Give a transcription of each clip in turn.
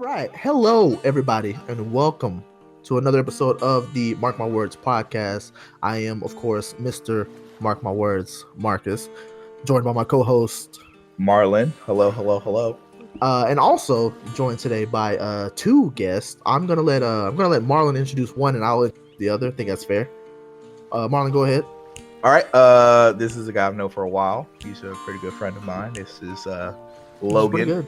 right. Hello, everybody, and welcome to another episode of the Mark My Words podcast. I am, of course, Mr. Mark My Words, Marcus, joined by my co-host, Marlon. Hello. and also joined today by two guests. I'm gonna let Marlon introduce one, and I'll introduce the other. I think that's fair. Marlon, go ahead. All right. This is a guy I've known for a while. He's a pretty good friend of mine. This is Logan. Good.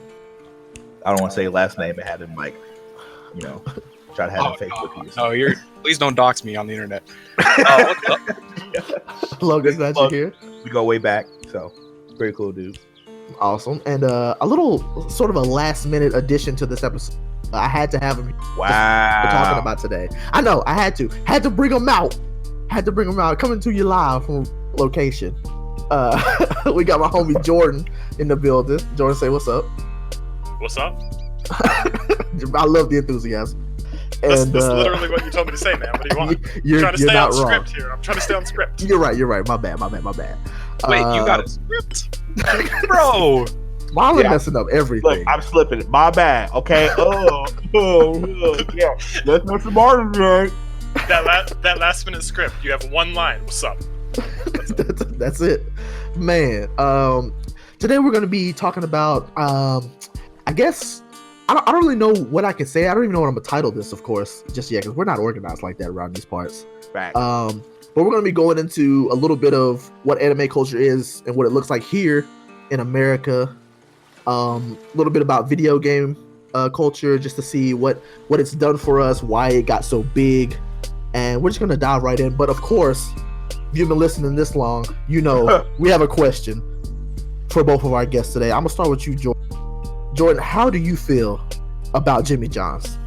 I don't want to say last name. I had him try to have him Facebook. No, please don't dox me on the internet. What's up? Logan, glad you're here. We go way back, so pretty cool dude. Awesome. And a little sort of a last minute addition to this episode. I had to have him. Wow. We're talking about today. I know. I had to bring him out. Coming to you live from location. We got my homie Jordan in the building. Jordan, say what's up. What's up? I love the enthusiasm. That's literally what you told me to say, man. What do you want? You're trying to stay not on wrong. script here. I'm trying to stay on script. You're right. My bad. Wait, you got a script? Bro. Marlon messing up everything. Look, I'm slipping. My bad. Okay. Yeah. Let's Mr. Martin, right? That last minute script. You have one line. What's up? That's it, man. Today we're gonna be talking about. I guess I don't really know what I can say. I don't even know what I'm gonna title this, of course, just yet, because we're not organized like that around these parts. Right. But we're gonna be going into a little bit of what anime culture is and what it looks like here in America. A little bit about video game culture, just to see what it's done for us, why it got so big, and we're just gonna dive right in. But of course, if you've been listening this long, you know we have a question for both of our guests today. I'm gonna start with you, Jordan. Jordan, how do you feel about Jimmy John's?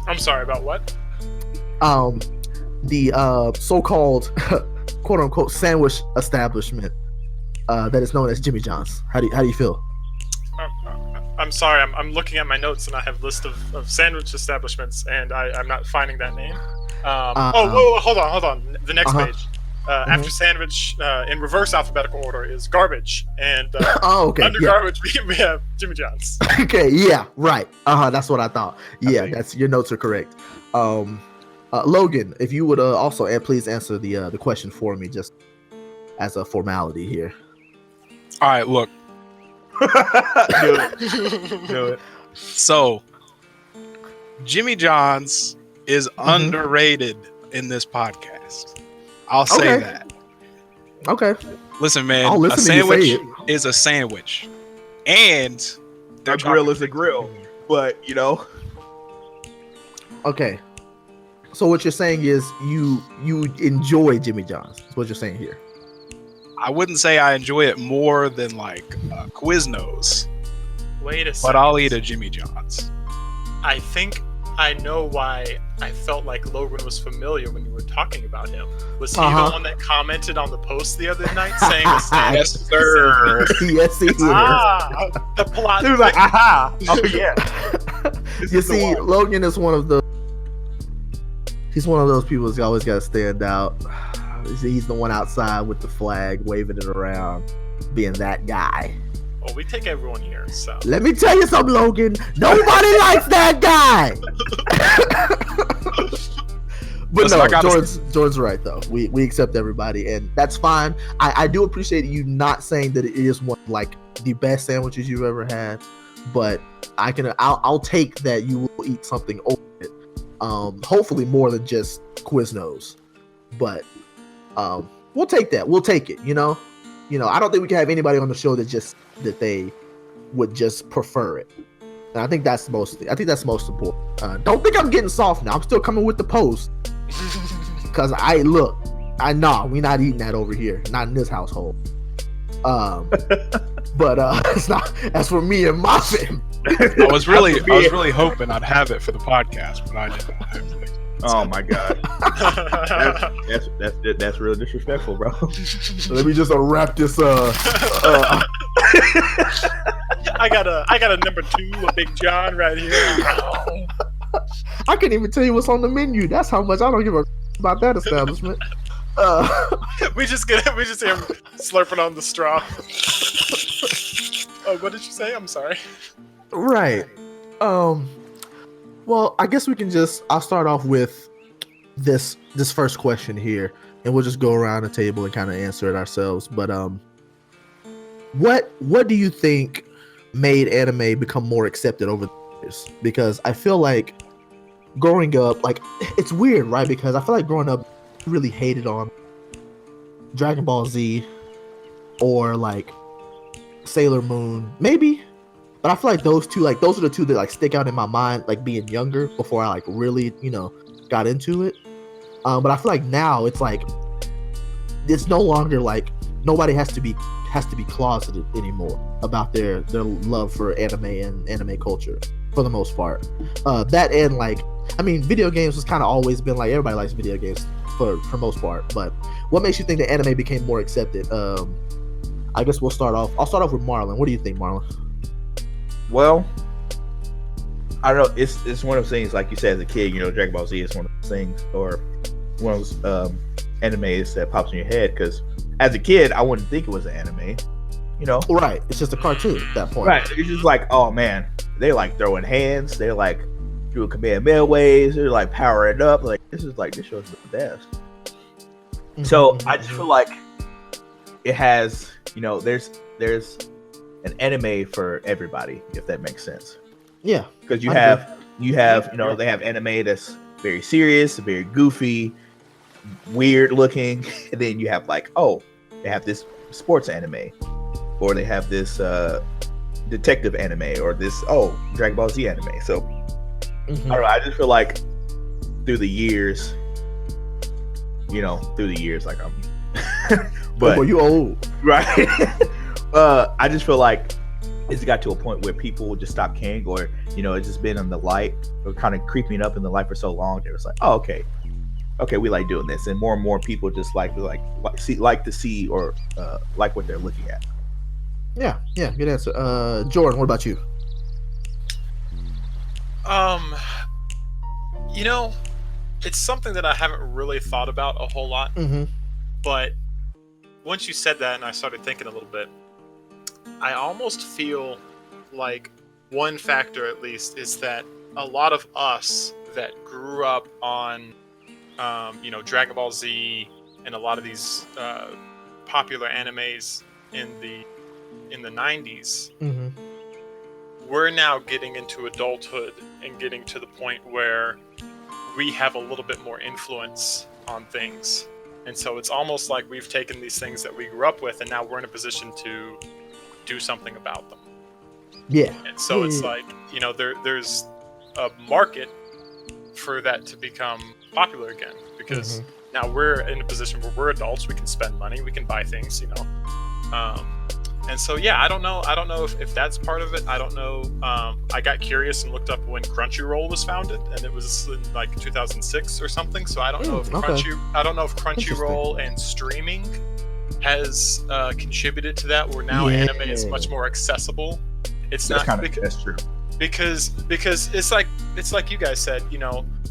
I'm sorry, about what? The so-called quote-unquote sandwich establishment that is known as Jimmy John's. How do you feel? I'm sorry. I'm looking at my notes and I have a list of sandwich establishments and I'm not finding that name. Hold on. The next page. After sandwich, in reverse alphabetical order, is garbage, and under garbage we have Jimmy John's. Okay, yeah, right. That's what I thought. Yeah, that's your notes are correct. Logan, if you would also please answer the question for me, just as a formality here. All right, look. Do it. So, Jimmy John's is underrated in this podcast. I'll say that. Okay. Listen, man, a sandwich is a sandwich. And a grill is a grill. But, Okay. So what you're saying is you enjoy Jimmy John's. That's what you're saying here. I wouldn't say I enjoy it more than like Quiznos. Wait a second. But I'll eat a Jimmy John's. I think I know why I felt like Logan was familiar when you were talking about him. Was he the one that commented on the post the other night saying the same? Yes, sir. Yes, he is. The plot. He was like, aha. Oh, yeah. You see, Logan is he's one of those people that's always got to stand out. He's the one outside with the flag, waving it around, being that guy. Well, we take everyone here, so. Let me tell you something, Logan. Nobody likes that guy. But listen, Jordan's right, though. We accept everybody, and that's fine. I do appreciate you not saying that it is one like the best sandwiches you've ever had, but I'll take that you will eat something over it. Hopefully more than just Quiznos, but we'll take that. We'll take it. I don't think we can have anybody on the show that they would just prefer it. And I think that's most important. Don't think I'm getting soft now. I'm still coming with the post. Cause we're not eating that over here. Not in this household. But it's not as for me and my family. I was really hoping I'd have it for the podcast, but I didn't. Oh my god, that's real disrespectful, bro. Let me just wrap this. I got a number 2, a Big John right here. I can't even tell you what's on the menu. That's how much I don't give a about that establishment. We just hear him slurping on the straw. Oh, what did you say? I'm sorry. Right. Well, I guess I'll start off with this first question here, and we'll just go around the table and kind of answer it ourselves. But what do you think made anime become more accepted over the years? Because I feel like growing up, like, it's weird, right? Because I feel like growing up, I really hated on Dragon Ball Z or like Sailor Moon, maybe. But I feel like those are the two that like stick out in my mind, like being younger before I like really, got into it. But I feel like now it's like it's no longer like nobody has to be closeted anymore about their love for anime and anime culture for the most part. That and like, I mean, video games has kind of always been like everybody likes video games for most part. But what makes you think that anime became more accepted? I guess I'll start off with Marlon. What do you think, Marlon? Well, I don't know. It's one of those things, like you said as a kid, Dragon Ball Z is one of those things, or one of those animes that pops in your head. Because as a kid, I wouldn't think it was an anime, Right. It's just a cartoon at that point. Right. It's just like, oh man, they like throwing hands. They're like doing Kamehameha waves. They're like powering up. Like this show is the best. Mm-hmm. So I just feel like it has, there's an anime for everybody, if that makes sense. Yeah. Because you have, they have anime that's very serious, very goofy, weird looking, and then you have like, they have this sports anime, or they have this detective anime, or this Dragon Ball Z anime. So I don't know. I just feel like through the years, like I'm, but you old, right? I just feel like it's got to a point where people just stop caring, or it's just been in the light, or kind of creeping up in the light for so long. It was like, oh, okay, we like doing this, and more people just like to see or like what they're looking at. Yeah, good answer. Jordan, what about you? It's something that I haven't really thought about a whole lot, but once you said that and I started thinking a little bit, I almost feel like one factor at least is that a lot of us that grew up on Dragon Ball Z and a lot of these popular animes in the 90s, we're now getting into adulthood and getting to the point where we have a little bit more influence on things. And so it's almost like we've taken these things that we grew up with and now we're in a position to do something about them. Yeah. And so it's like, there's a market for that to become popular again, because now we're in a position where we're adults, we can spend money, we can buy things, and so I don't know if that's part of it. I don't know. I got curious and looked up when Crunchyroll was founded, and it was in like 2006 or something. So I don't know if Crunchyroll and streaming has contributed to that, where now anime is much more accessible. It's that's not that's true. Because it's like you guys said,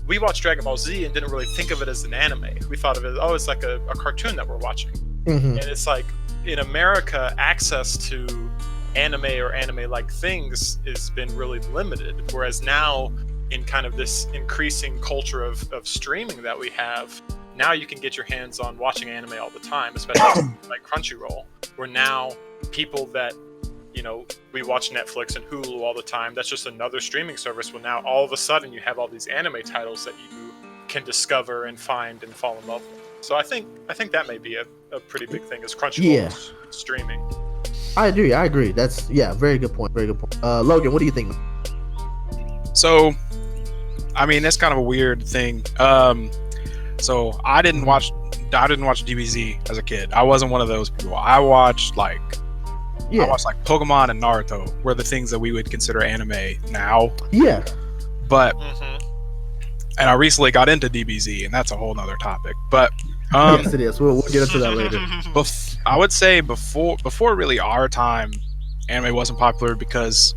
we watched Dragon Ball Z and didn't really think of it as an anime. We thought of it, it's like a cartoon that we're watching. And it's like, in America, access to anime or anime-like things has been really limited. Whereas now, in kind of this increasing culture of streaming that we have, now you can get your hands on watching anime all the time, especially like Crunchyroll, where now people that, we watch Netflix and Hulu all the time, that's just another streaming service. Well, now all of a sudden you have all these anime titles that you can discover and find and fall in love with. So I think that may be a pretty big thing, is Crunchyroll streaming. I agree. That's very good point. Logan, what do you think? So, I mean, that's kind of a weird thing. So I didn't watch DBZ as a kid. I wasn't one of those people. I watched like Pokemon and Naruto were the things that we would consider anime now. Yeah. But and I recently got into DBZ, and that's a whole nother topic. But yes, it is. We'll get into that later. I would say before really our time, anime wasn't popular because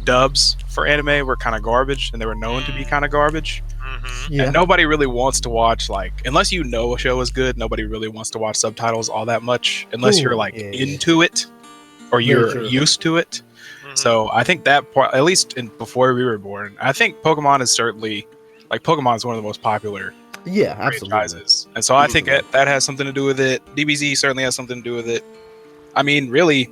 dubs for anime were kind of garbage, and they were known to be kind of garbage. And nobody really wants to watch, like, unless you know a show is good, nobody really wants to watch subtitles all that much, unless you're like into it or you're used to it. So I think that part, at least before we were born, I think Pokemon is certainly Pokemon is one of the most popular franchises, and so I think that has something to do with it. DBZ certainly has something to do with it. I mean, really,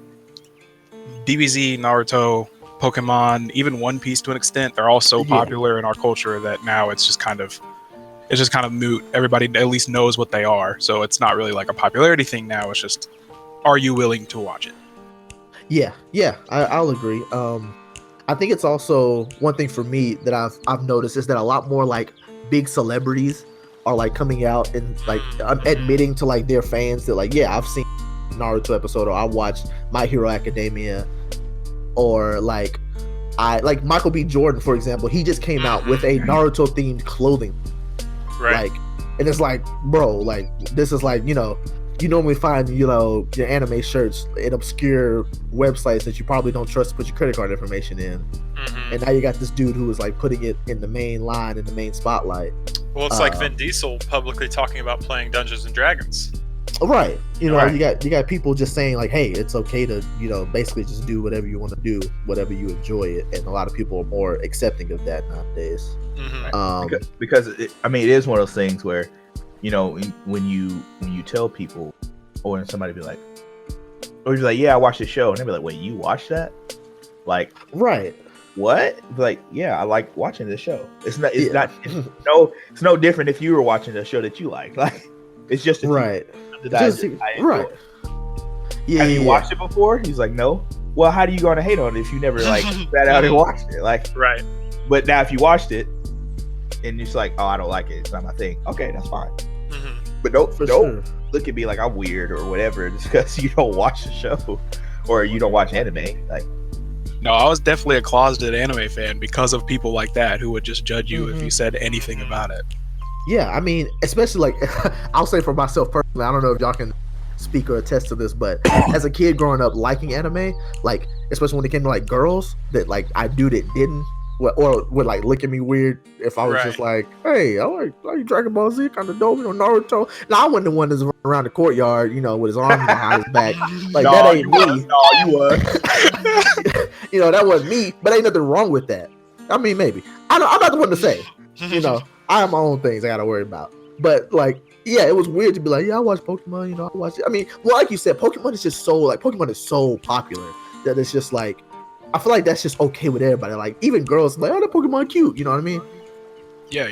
DBZ, Naruto, Pokemon, even One Piece to an extent, they're all so popular in our culture that now it's just kind of moot. Everybody at least knows what they are, so it's not really like a popularity thing now. It's just, are you willing to watch it? I'll agree. I think it's also one thing for me that I've noticed is that a lot more like big celebrities are like coming out and like admitting to like their fans that like, I've seen Naruto episode, or I watched My Hero Academia, or like Michael B. Jordan, for example, he just came out with a Naruto themed clothing, right? Like, and it's like, bro, like this is like, you normally find, your anime shirts in obscure websites that you probably don't trust to put your credit card information in. And now you got this dude who is like putting it in the main line, in the main spotlight. Well, it's like Vin Diesel publicly talking about playing Dungeons and Dragons. Right. You got people just saying like, hey, it's okay to, basically just do whatever you want to do, whatever you enjoy it. And a lot of people are more accepting of that nowadays. Because it is one of those things where, when you tell people, or when somebody be like, I watched the show, and they be like, wait, you watched that? Like, right? What? Like, yeah, I like watching this show. It's no different if you were watching the show that you like. Like, it's just right. Right. Have you watched it before? He's like, no. Well, how do you going to hate on it if you never like sat out and watched it? Like, right. But now if you watched it and you're just like, oh, I don't like it, it's not my thing. Okay, that's fine. But don't look at me like I'm weird or whatever just because you don't watch the show or you don't watch anime. Like, no, I was definitely a closeted anime fan because of people like that who would just judge you if you said anything about it. Yeah, I mean, especially like, I'll say for myself personally, I don't know if y'all can speak or attest to this, but as a kid growing up liking anime, like, especially when it came to like girls that like I do that didn't, or would like look at me weird if I was just like, hey, I like Dragon Ball Z, kind of dope, Naruto. Now I wasn't the one that's running around the courtyard, with his arms behind his back. Like, that ain't me. No, you was. That wasn't me, but ain't nothing wrong with that. I mean, maybe. I'm not the one to say, I have my own things I gotta worry about. But like, it was weird to be like, I watch Pokemon, I watch it. I mean, well, like you said, Pokemon is just so like, Pokemon is so popular that it's just like, I feel like that's just okay with everybody. Like, even girls like, oh, that Pokemon cute, you know what I mean? Yeah.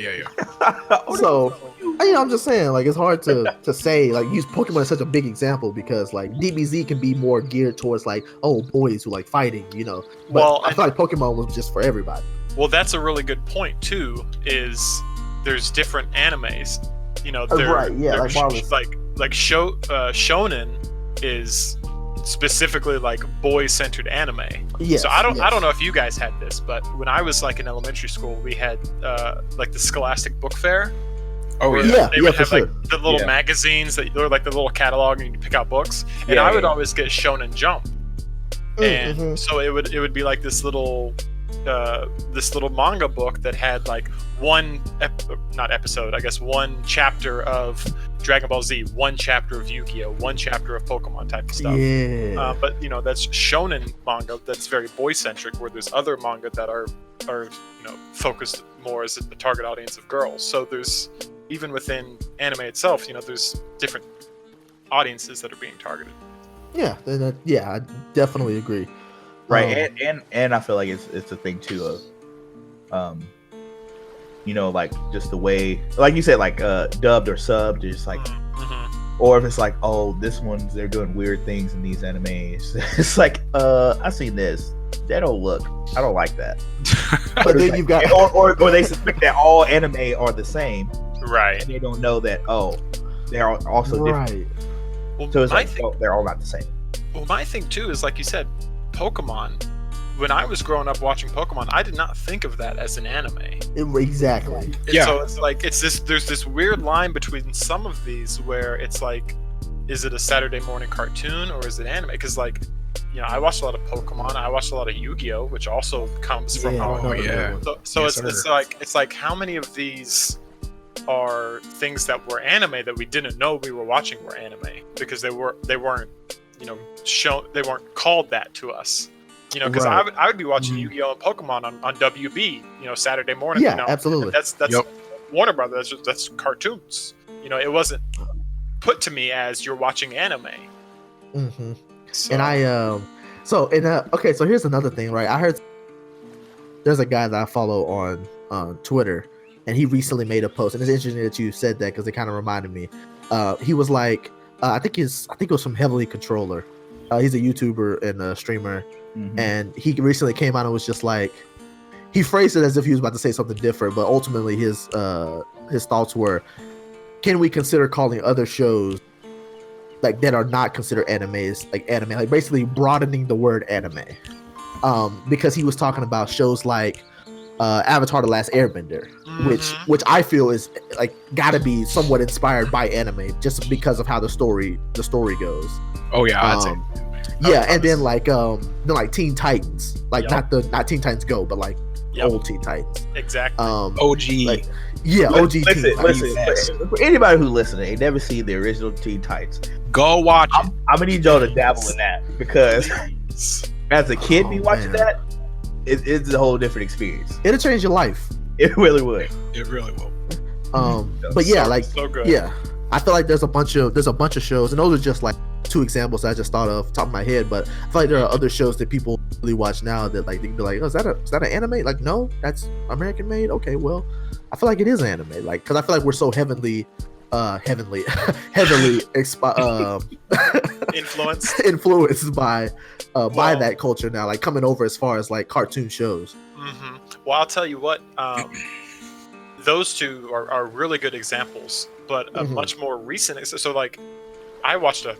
So, I'm just saying, like, it's hard to say, like, use Pokemon as such a big example because, like, DBZ can be more geared towards, like, boys who like fighting, But well, I feel like Pokemon was just for everybody. Well, that's a really good point, too, is there's different animes. Right, yeah, like Marlon. Like Shonen is specifically like boy-centered anime. Yes, so I don't know if you guys had this, but when I was like in elementary school, we had like the Scholastic Book Fair. Oh yeah, they would have like the little magazines that were like the little catalog, and you could pick out books. And I would always get Shonen Jump, and so it would be like this little manga book that had like one chapter of Dragon Ball Z, one chapter of Yu-Gi-Oh, one chapter of Pokemon type of stuff. But that's shonen manga that's very boy-centric, where there's other manga that are focused more as a target audience of girls. So there's, even within anime itself, there's different audiences that are being targeted. I definitely agree. Right, and I feel like it's a thing too of like just the way, like you said, like dubbed or subbed, just like, or if it's like, oh, they're doing weird things in these animes. It's like, I've seen this. They don't look. I don't like that. But then you've got, or they suspect that all anime are the same, right? And they don't know that they are also different. Right. Well, so it's like they're all not the same. Well, my thing too is, like you said, Pokemon. When I was growing up watching Pokemon, I did not think of that as an anime. Exactly. And so it's like there's this weird line between some of these where it's like, is it a Saturday morning cartoon or is it anime? Because like, I watched a lot of Pokemon. I watched a lot of Yu-Gi-Oh, which also comes from. So it's like how many of these are things that were anime that we didn't know we were watching were anime because they weren't shown, they weren't called that to us. You know, because I would be watching Yu-Gi-Oh! And Pokemon on WB, you know, Saturday morning. Yeah, you know? absolutely. And that's Warner Brothers. That's cartoons. You know, it wasn't put to me as you're watching anime. Mm-hmm. So. And so here's another thing, right? I heard there's a guy that I follow on Twitter, and he recently made a post, and it's interesting that you said that because it kind of reminded me. He was like, I think it was from Heavily Controller. He's a YouTuber and a streamer, and he recently came out and was just like, he phrased it as if he was about to say something different, but ultimately his thoughts were, can we consider calling other shows like that are not considered animes like anime, like basically broadening the word anime, because he was talking about shows like Avatar: The Last Airbender, which I feel is like gotta be somewhat inspired by anime just because of how the story goes. Oh yeah, I'd say. Yeah, and then like Teen Titans, like not Teen Titans Go, but like old Teen Titans. Exactly. OG OG. Listen, for anybody who listening, ain't never seen the original Teen Titans, go watch it. I'm gonna need y'all to dabble in that, because as a kid, me watching that, it's a whole different experience. It'll change your life. It really would. It really will. But yeah, so good. Yeah, I feel like there's a bunch of shows, and those are just like two examples I just thought of top of my head. But I feel like there are other shows that people really watch now that like they can be like, oh, is that an anime? Like, no, that's American made. Okay, well, I feel like it is anime. Like, because I feel like we're so heavily influenced by that culture now, like coming over as far as like cartoon shows. Well, I'll tell you what, those two are really good examples, but a much more recent. So like, I watched a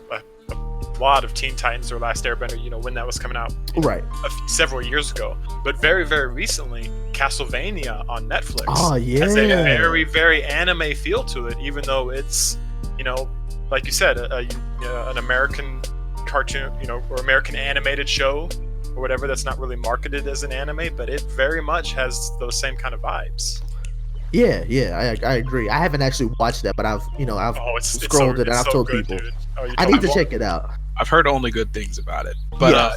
lot of Teen Titans or Last Airbender, you know, when that was coming out, right, several years ago. But very, very recently, Castlevania on Netflix. Oh yeah, has a very, very anime feel to it, even though it's, you know, like you said, an American cartoon, you know, or American animated show or whatever that's not really marketed as an anime, but it very much has those same kind of vibes. Yeah, I agree. I haven't actually watched that, but I've scrolled it and I've told people I need to check it out. I've heard only good things about it, but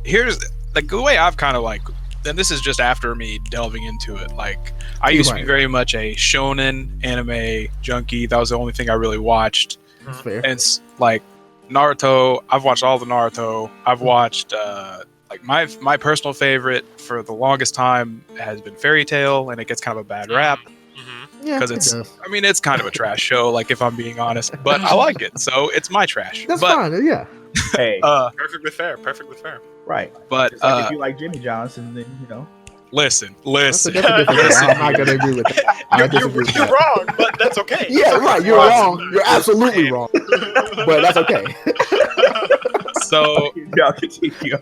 here's like the way I've kind of like, and this is just after me delving into it. Like, I used to be very much a shonen anime junkie. That was the only thing I really watched. That's fair. And it's like Naruto. I've watched all the Naruto. I've watched like my personal favorite for the longest time has been Fairy Tail, and it gets kind of a bad rap because it's kind of a trash show, like, if I'm being honest, but I like it, so it's my trash. That's fine. Yeah. Hey, perfectly fair. Right, but like if you like Jimmy Johnson, then you know. Listen. I'm not gonna agree with that. You're wrong, but that's okay. Yeah, right. You're wrong. You're absolutely wrong, but that's okay. So, y'all continue.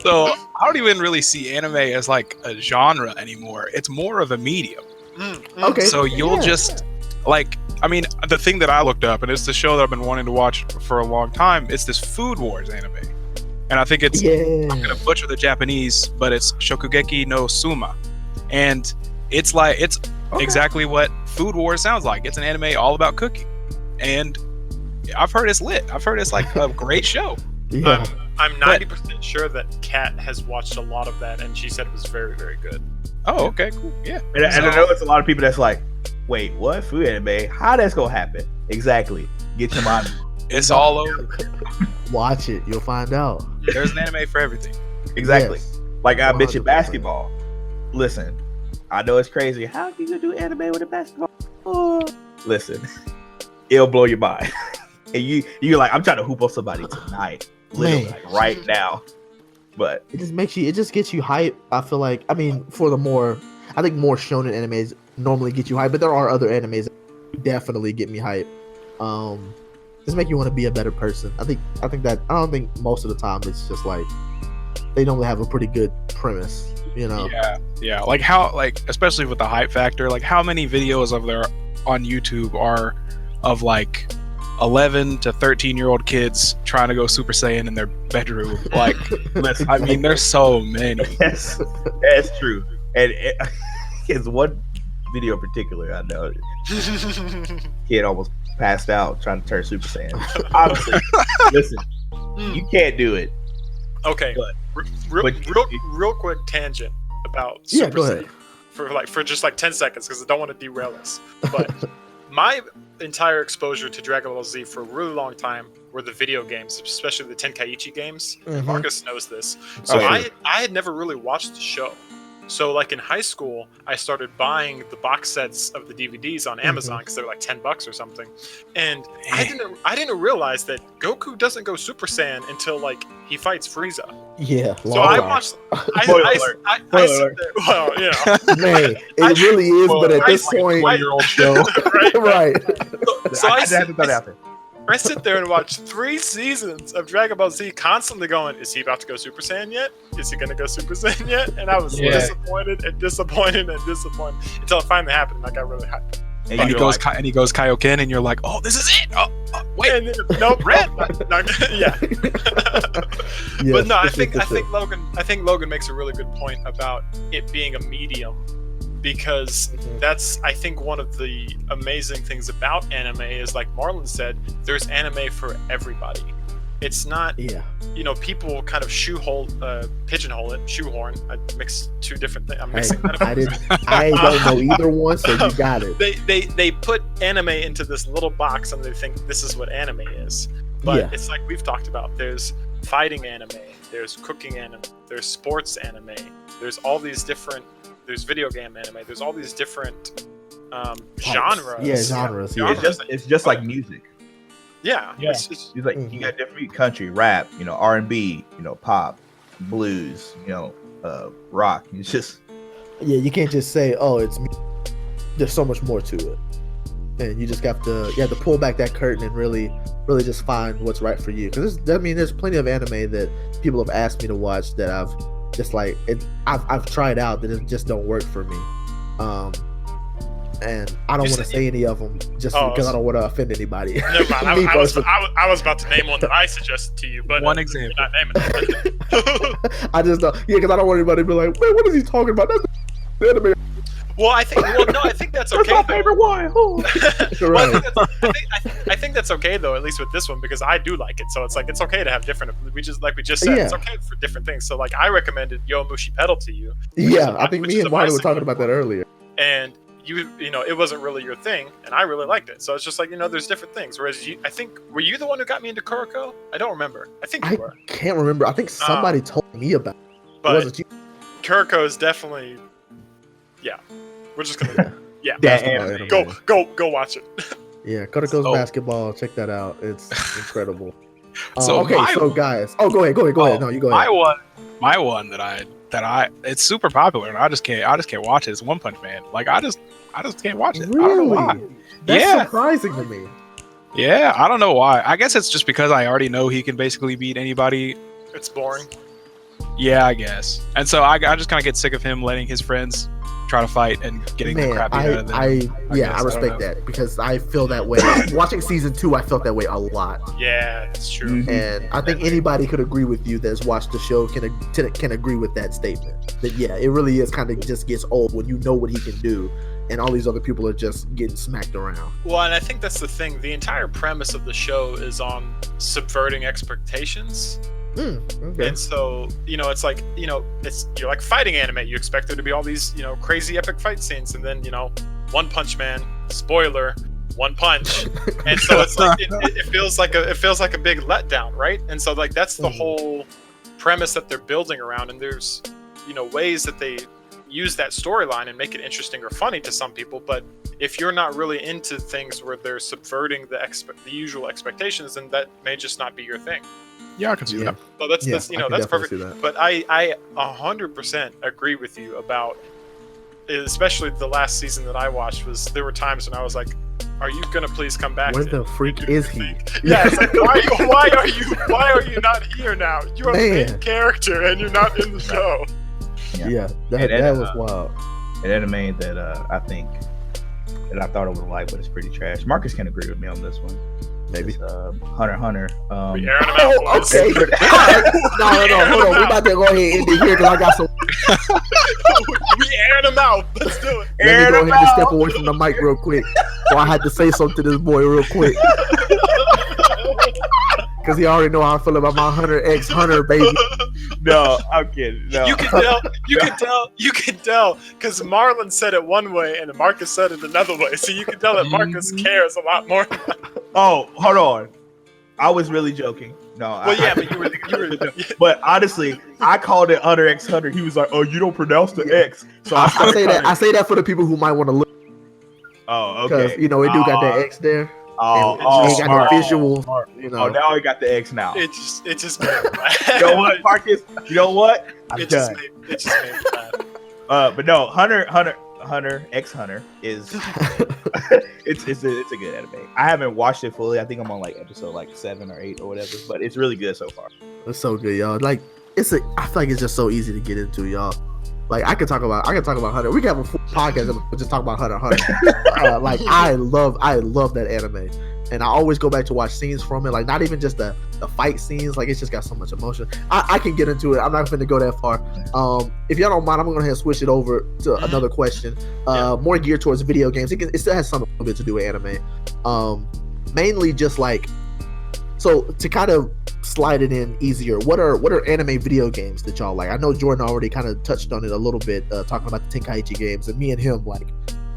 So I don't even really see anime as like a genre anymore. It's more of a medium. Okay. So you'll just like, I mean, the thing that I looked up, and it's the show that I've been wanting to watch for a long time. It's this Food Wars anime, and I think it's I'm gonna butcher the Japanese, but it's Shokugeki no Suma, and it's like exactly what Food Wars sounds like. It's an anime all about cooking, and I've heard it's lit. I've heard it's like a great show. Yeah. I'm 90% sure that Kat has watched a lot of that, and she said it was very, very good. Oh, okay, cool. Yeah. And I know it's a lot of people that's like, wait, what? Food anime? How that's gonna happen? Exactly. Get your mind. It's all over. Watch it. You'll find out. There's an anime for everything. Exactly. Yes. Like I mentioned basketball. Listen, I know it's crazy. How can you do anime with a basketball? Oh. Listen, it'll blow your mind. And you're like, I'm trying to hoop on somebody tonight. Literally, like, right now. But it just gets you hype. I feel like, I mean, I think more shonen animes normally get you hype, but there are other animes that definitely get me hype. Just make you want to be a better person. I don't think most of the time it's just like they normally have a pretty good premise, you know. Yeah. Like how, like, especially with the hype factor, like how many videos of there on YouTube are of like 11 to 13-year-old kids trying to go Super Saiyan in their bedroom? Like, I mean, there's so many. That's true. And it's one video in particular I know. Kid almost passed out trying to turn Super Saiyan. Honestly, listen, you can't do it. Okay, but Real quick tangent about Super go ahead. for just like 10 seconds because I don't want to derail us. But my entire exposure to Dragon Ball Z for a really long time were the video games, especially the Tenkaichi games. And Marcus knows this. So I had never really watched the show. So like in high school, I started buying the box sets of the DVDs on Amazon because they're like $10 or something. And I didn't realize that Goku doesn't go Super Saiyan until like he fights Frieza. Yeah. So I watched. I sit there, well, you know, man, it really is. But at this point, 20-year-old show, right? So I sit there and watch 3 seasons of Dragon Ball Z, constantly going, "Is he about to go Super Saiyan yet? Is he gonna go Super Saiyan yet?" And I was disappointed until it finally happened, and I got really hyped. And he goes Kaioken, and you're like, "Oh, this is it!" Oh, wait, nope, red. Yeah. But no, I think Logan makes a really good point about it being a medium, because that's, I think, one of the amazing things about anime is, like Marlon said, there's anime for everybody. It's not, you know, people kind of pigeonhole it, shoehorn. I mixed 2 different things. I'm mixing metaphors. I don't know either one, so you got it. They put anime into this little box and they think this is what anime is. But it's like we've talked about. There's fighting anime, there's cooking anime, there's sports anime, there's all these different, there's video game anime, there's all these different genres. Yeah, genres. It's just like music. Yeah. It's like you got different country, rap, you know, R&B, you know, pop, blues, you know, rock. It's just you can't just say, oh, it's me. There's so much more to it, and you just have to pull back that curtain and really just find what's right for you. Because there's plenty of anime that people have asked me to watch that I've just like I've tried out that it just don't work for me. And I don't want to say any of them just because I don't want to offend anybody. Never mind. I was about to name one that I suggested to you, but one example. You're not naming it. I just don't. Yeah, because I don't want anybody to be like, "Wait, what is he talking about?" That's the anime. Well, I think that's okay. That's my favorite one. Right. I think that's okay though, at least with this one, because I do like it. So it's like it's okay to have different. We just said, it's okay for different things. So like I recommended Yomushi Pedal to you. Yeah, I think me and Marlon were talking about that earlier. And you know, it wasn't really your thing, and I really liked it. So it's just like, you know, there's different things. Whereas I think, were you the one who got me into Kuroko? I don't remember. I think you were. I can't remember. I think somebody told me about it. But it wasn't you. Kuroko is definitely, we're just gonna, go watch it. Yeah, Kuroko's basketball. Check that out. It's incredible. So guys. Oh, go ahead. No, you go ahead. My one that it's super popular, and I just can't watch it. It's One Punch Man. Like I just can't watch it. Really? I don't know why. That's surprising to me. Yeah, I don't know why. I guess it's just because I already know he can basically beat anybody. It's boring. Yeah, I guess. And so I just kind of get sick of him letting his friends try to fight and getting the crap out of them. I respect that, because I feel that way. Watching season 2, I felt that way a lot. Yeah, that's true. And I think anybody could agree with you that's watched the show can agree with that statement. That it really is kind of just gets old when you know what he can do, and all these other people are just getting smacked around. Well, and I think that's the thing. The entire premise of the show is on subverting expectations. Okay. And so, you know, it's like, you know, you're like fighting anime. You expect there to be all these, you know, crazy epic fight scenes, and then, you know, One Punch Man, spoiler, one punch, and so it's like it feels like a big letdown, right? And so like that's the whole premise that they're building around, and there's, you know, ways that they use that storyline and make it interesting or funny to some people, but if you're not really into things where they're subverting the usual expectations, then that may just not be your thing. Yeah, I can see that. So that's you know, that's perfect. But I 100% agree with you about, especially the last season that I watched, there were times when I was like, are you gonna please come back? Where the freak is he? Yeah, it's like, why are you not here now? You're a main character and you're not in the show. Yeah, that was wild. An anime that I think that I thought I would like, but it's pretty trash. Marcus can agree with me on this one. Maybe Hunter x Hunter. Okay. We airing them out, No, hold on. We about to go ahead and end it here because I got some. We airing them out. Let's do it. Let me go ahead and step away from the mic real quick. So I had to say something to this boy real quick. Because he already know how I feel about my Hunter x Hunter, baby. No, I'm kidding. No. You can tell, because Marlon said it one way and Marcus said it another way. So you can tell that Marcus cares a lot more. Oh, hold on. I was really joking. No, well, but you were. But honestly, I called it Hunter x Hunter. He was like, "Oh, you don't pronounce the X." So I say that for the people who might want to look. Oh, okay. Because it do got that X there. Oh, it got the visual. Oh, now I got the X now. It just. You know what, Marcus? You know what? It just made me mad. But no, Hunter x Hunter is it's a good anime. I haven't watched it fully. I think I'm on like episode like 7 or 8 or whatever, but it's really good so far. It's so good, y'all. Like I feel like it's just so easy to get into, y'all. Like I could talk about Hunter. We can have a full podcast and just talk about Hunter. Like I love that anime, and I always go back to watch scenes from it. Like not even just the fight scenes. Like it's just got so much emotion. I can get into it. I'm not going to go that far. If y'all don't mind, I'm going to switch it over to another question. More geared towards video games. It still has something a bit to do with anime. Mainly just like so to kind of slide it in easier. What are anime video games that y'all like? I know Jordan already kind of touched on it a little bit, talking about the Tenkaichi games, and me and him like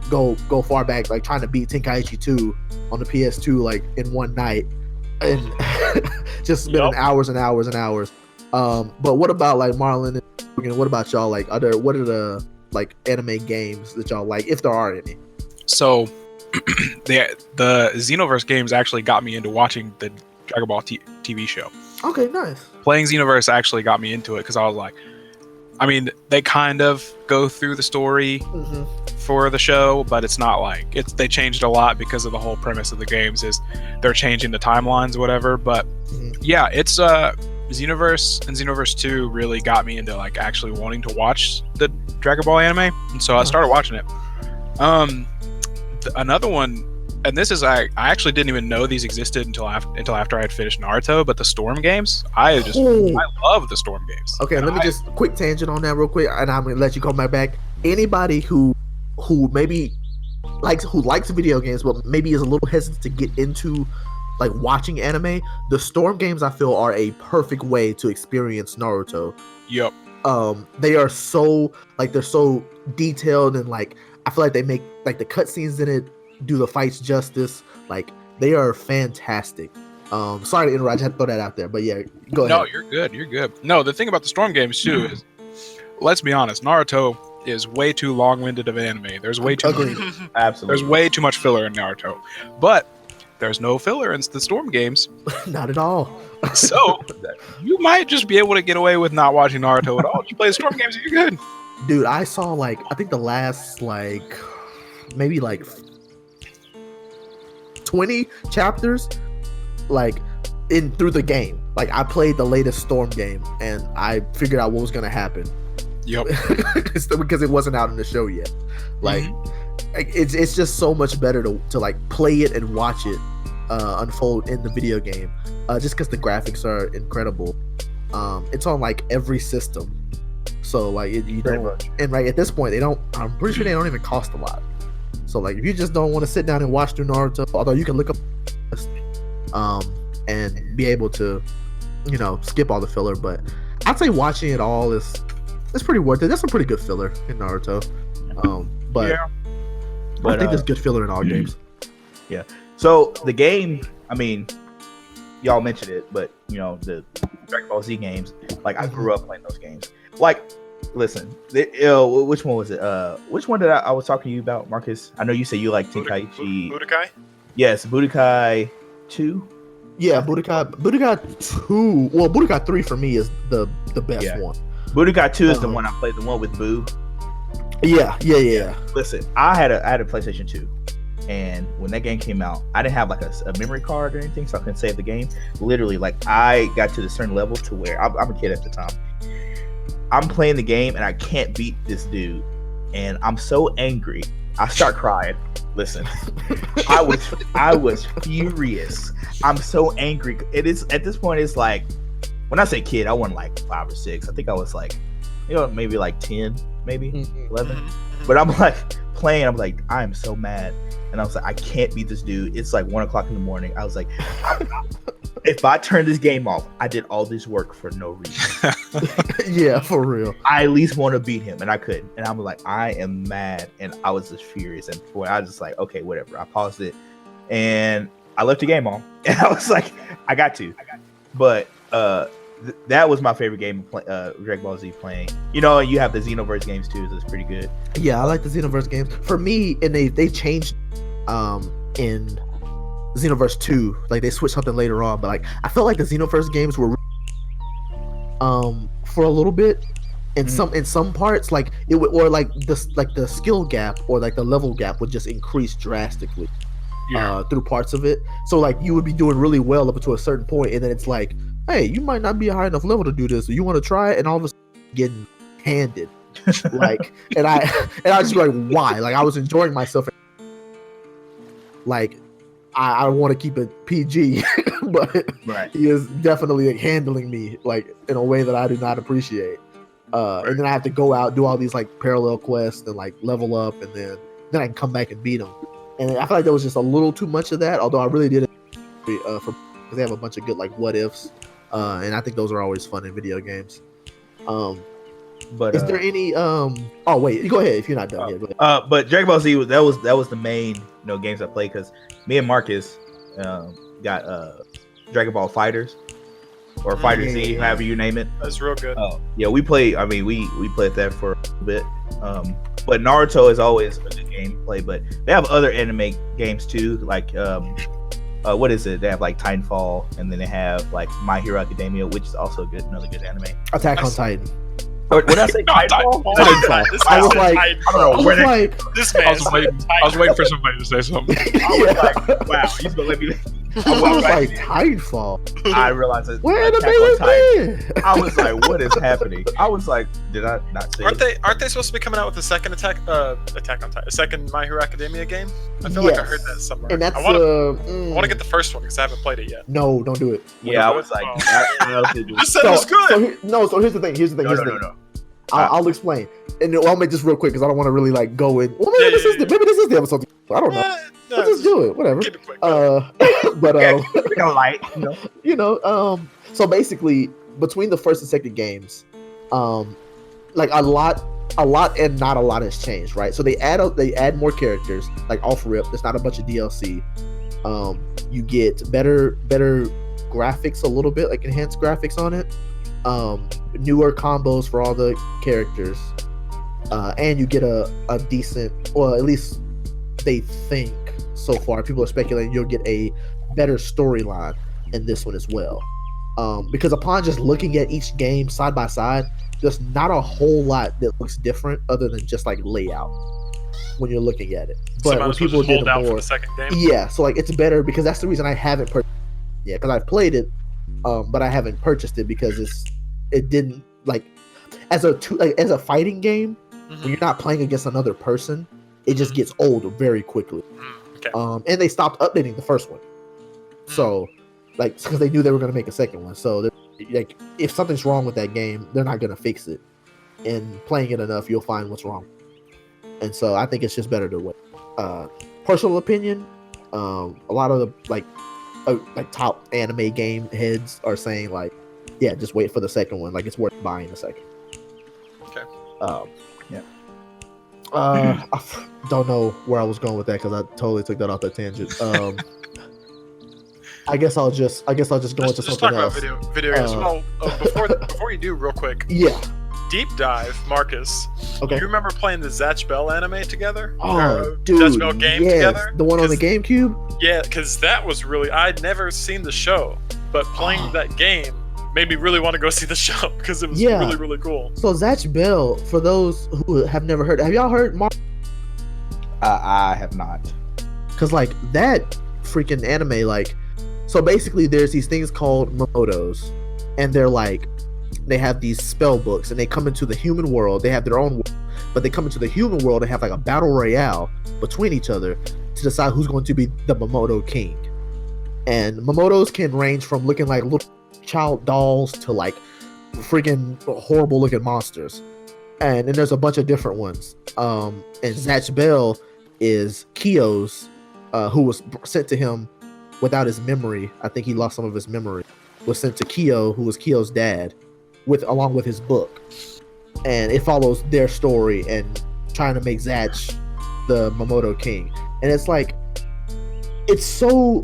go far back, like trying to beat Tenkaichi 2 on the PS2 like in one night, and just spending hours and hours and hours. But what about like Marlon and Logan? What about y'all? Like, what are the like anime games that y'all like, if there are any? So, the Xenoverse games actually got me into watching the Dragon Ball TV show. Okay, nice. Playing Xenoverse actually got me into it because I was like, I mean, they kind of go through the story for the show, but it's not like they changed a lot because of the whole premise of the games is they're changing the timelines or whatever. But yeah, it's Xenoverse and Xenoverse 2 really got me into like actually wanting to watch the Dragon Ball anime, and so I started watching it. Another one. And this is I actually didn't even know these existed until after I had finished Naruto. But the Storm games, I love the Storm games. Okay, let me just quick tangent on that real quick, and I'm gonna let you come back. Anybody who maybe likes video games, but maybe is a little hesitant to get into like watching anime, the Storm games I feel are a perfect way to experience Naruto. Yep. They are so they're so detailed, and like I feel like they make like the cutscenes in it do the fights justice. Like they are fantastic. Sorry to interrupt, I had to throw that out there, but yeah, go ahead. No, you're good. No, the thing about the Storm games too is, let's be honest, Naruto is way too long-winded of an anime. There's way too Absolutely. There's way too much filler in Naruto, but there's no filler in the Storm games. Not at all. So you might just be able to get away with not watching Naruto at all. You play the Storm games and you're good. Dude, I saw like I think the last like maybe like 20 chapters like in through the game. Like I played the latest Storm game and I figured out what was gonna happen. Yep. Because it wasn't out in the show yet. Like it's just so much better to like play it and watch it unfold in the video game. Just because the graphics are incredible. It's on like every system. So like you don't, and right at this point I'm pretty sure they don't even cost a lot. So like if you just don't want to sit down and watch through Naruto, although you can look up and be able to, you know, skip all the filler, but I'd say watching it all it's pretty worth it. There's some pretty good filler in Naruto. But I think there's good filler in all games. Yeah. So the game, I mean, y'all mentioned it, but you know, the Dragon Ball Z games, like I grew up playing those games. Like, listen, which one was it? Which one did I was talking to you about, Marcus? I know you said you like Tenkaichi. Budokai? Yes, Budokai 2. Yeah, Budokai 2. Well, Budokai 3 for me is the best one. Budokai 2 is the one I played, the one with Boo. Yeah. Listen, I had a PlayStation 2, and when that game came out, I didn't have like a memory card or anything, so I couldn't save the game. Literally, like I got to the certain level to where I'm a kid at the time. I'm playing the game and I can't beat this dude, and I'm so angry. I start crying. Listen, I was furious. I'm so angry. It is at this point. It's like when I say kid, I wasn't like 5 or 6. I think I was like, maybe like 10, maybe 11. But I'm like playing. I'm like, I am so mad, and I was like, I can't beat this dude. It's like 1:00 in the morning. I was like, if I turn this game off, I did all this work for no reason. Yeah, for real. I at least want to beat him, and I couldn't. And I'm like, I am mad, and I was just furious. And boy, I was just like, okay, whatever. I paused it, and I left the game on, and I was like, I got to. But that was my favorite game of Dragon Ball Z playing. You know, you have the Xenoverse games too, so it's pretty good. Yeah, I like the Xenoverse games. For me, and they changed in Xenoverse 2. Like, they switched something later on, but like I felt like the Xenoverse games were for a little bit. In some parts, like it would, or like the skill gap or like the level gap would just increase drastically through parts of it. So like you would be doing really well up to a certain point, and then it's like, hey, you might not be a high enough level to do this, so you want to try it, and all of a sudden getting handed. Like, and I just be like, why? Like, I was enjoying myself. Like, I want to keep it PG, but he is definitely like, handling me like in a way that I do not appreciate. And then I have to go out, do all these like parallel quests and like level up, and then I can come back and beat them. And I feel like there was just a little too much of that. Although I really did it because they have a bunch of good like what ifs, and I think those are always fun in video games. But is there any? Oh wait, go ahead if you're not done yet. Go ahead. But Dragon Ball Z that was the main games I played, because me and Marcus got Dragon Ball Fighters. Or Fighter Z, however you name it. That's real good. Oh, yeah, we played. I mean, we played that for a bit. But Naruto is always a good game to play. But they have other anime games too, like what is it? They have like Titanfall, and then they have like My Hero Academia, which is also good, another good anime. Attack on Titan. Or did I say Titanfall? I was like, I don't know. This man. I was waiting for somebody to say something. I was like, wow, he's gonna let me. I was like, Titanfall. I realized it. Where the Titan? I was like, what is happening? I was like, did I not say? Aren't they supposed to be coming out with the second Attack on Titan, a second My Hero Academia game? I feel like I heard that somewhere. And that's I want to get the first one because I haven't played it yet. No, don't do it. Yeah, I was like, I said it was good. So here's the thing. No. I'll explain, and I'll make this real quick because I don't want to really like go in. Well, maybe this is the episode. I don't know. Let's just do it. Whatever. Keep it quick. But light. So basically, between the first and second games, like a lot and not a lot has changed, right? So they add more characters, like off rip. There's not a bunch of DLC. You get better graphics, a little bit like enhanced graphics on it. Newer combos for all the characters, and you get a decent, or at least they think so far, people are speculating you'll get a better storyline in this one as well, because upon just looking at each game side by side, there's not a whole lot that looks different other than just like layout when you're looking at it. But when people did out more, for the second game. Yeah, so like it's better because that's the reason I haven't purchased it yet, because I've played it, but I haven't purchased it because it didn't like as a fighting game. When you're not playing against another person, it just gets old very quickly. Okay. And they stopped updating the first one, so like because they knew they were going to make a second one. So like if something's wrong with that game, they're not going to fix it. And playing it enough, you'll find what's wrong. And so I think it's just better to wait. Personal opinion, a lot of the like top anime game heads are saying like, yeah, just wait for the second one. Like it's worth buying the second. Okay. I don't know where I was going with that because I totally took that off that tangent. I guess I'll just go into something else. Talk about video games. Before you do, real quick. Yeah. Deep dive, Marcus. Okay. You remember playing the Zatch Bell anime together? Oh, dude. Zatch Bell game together? The one on the GameCube? Yeah, because that was really... I'd never seen the show, but playing that game made me really want to go see the show because it was really, really cool. So Zatch Bell, for those who have never heard, have y'all heard Marc? I have not. Because like that freaking anime, like, so basically there's these things called Momotos, and they're like, they have these spell books, and they come into the human world. They have their own world, but they come into the human world and have like a battle royale between each other to decide who's going to be the Momoto king. And Momotos can range from looking like little child dolls to like freaking horrible looking monsters. and then there's a bunch of different ones. And Zatch Bell is Kyo's, who was sent to him without his memory. I think he lost some of his memory. Was sent to Kyo, who was Kyo's dad, along with his book, and it follows their story and trying to make Zatch the Momoto King. And it's like, it's so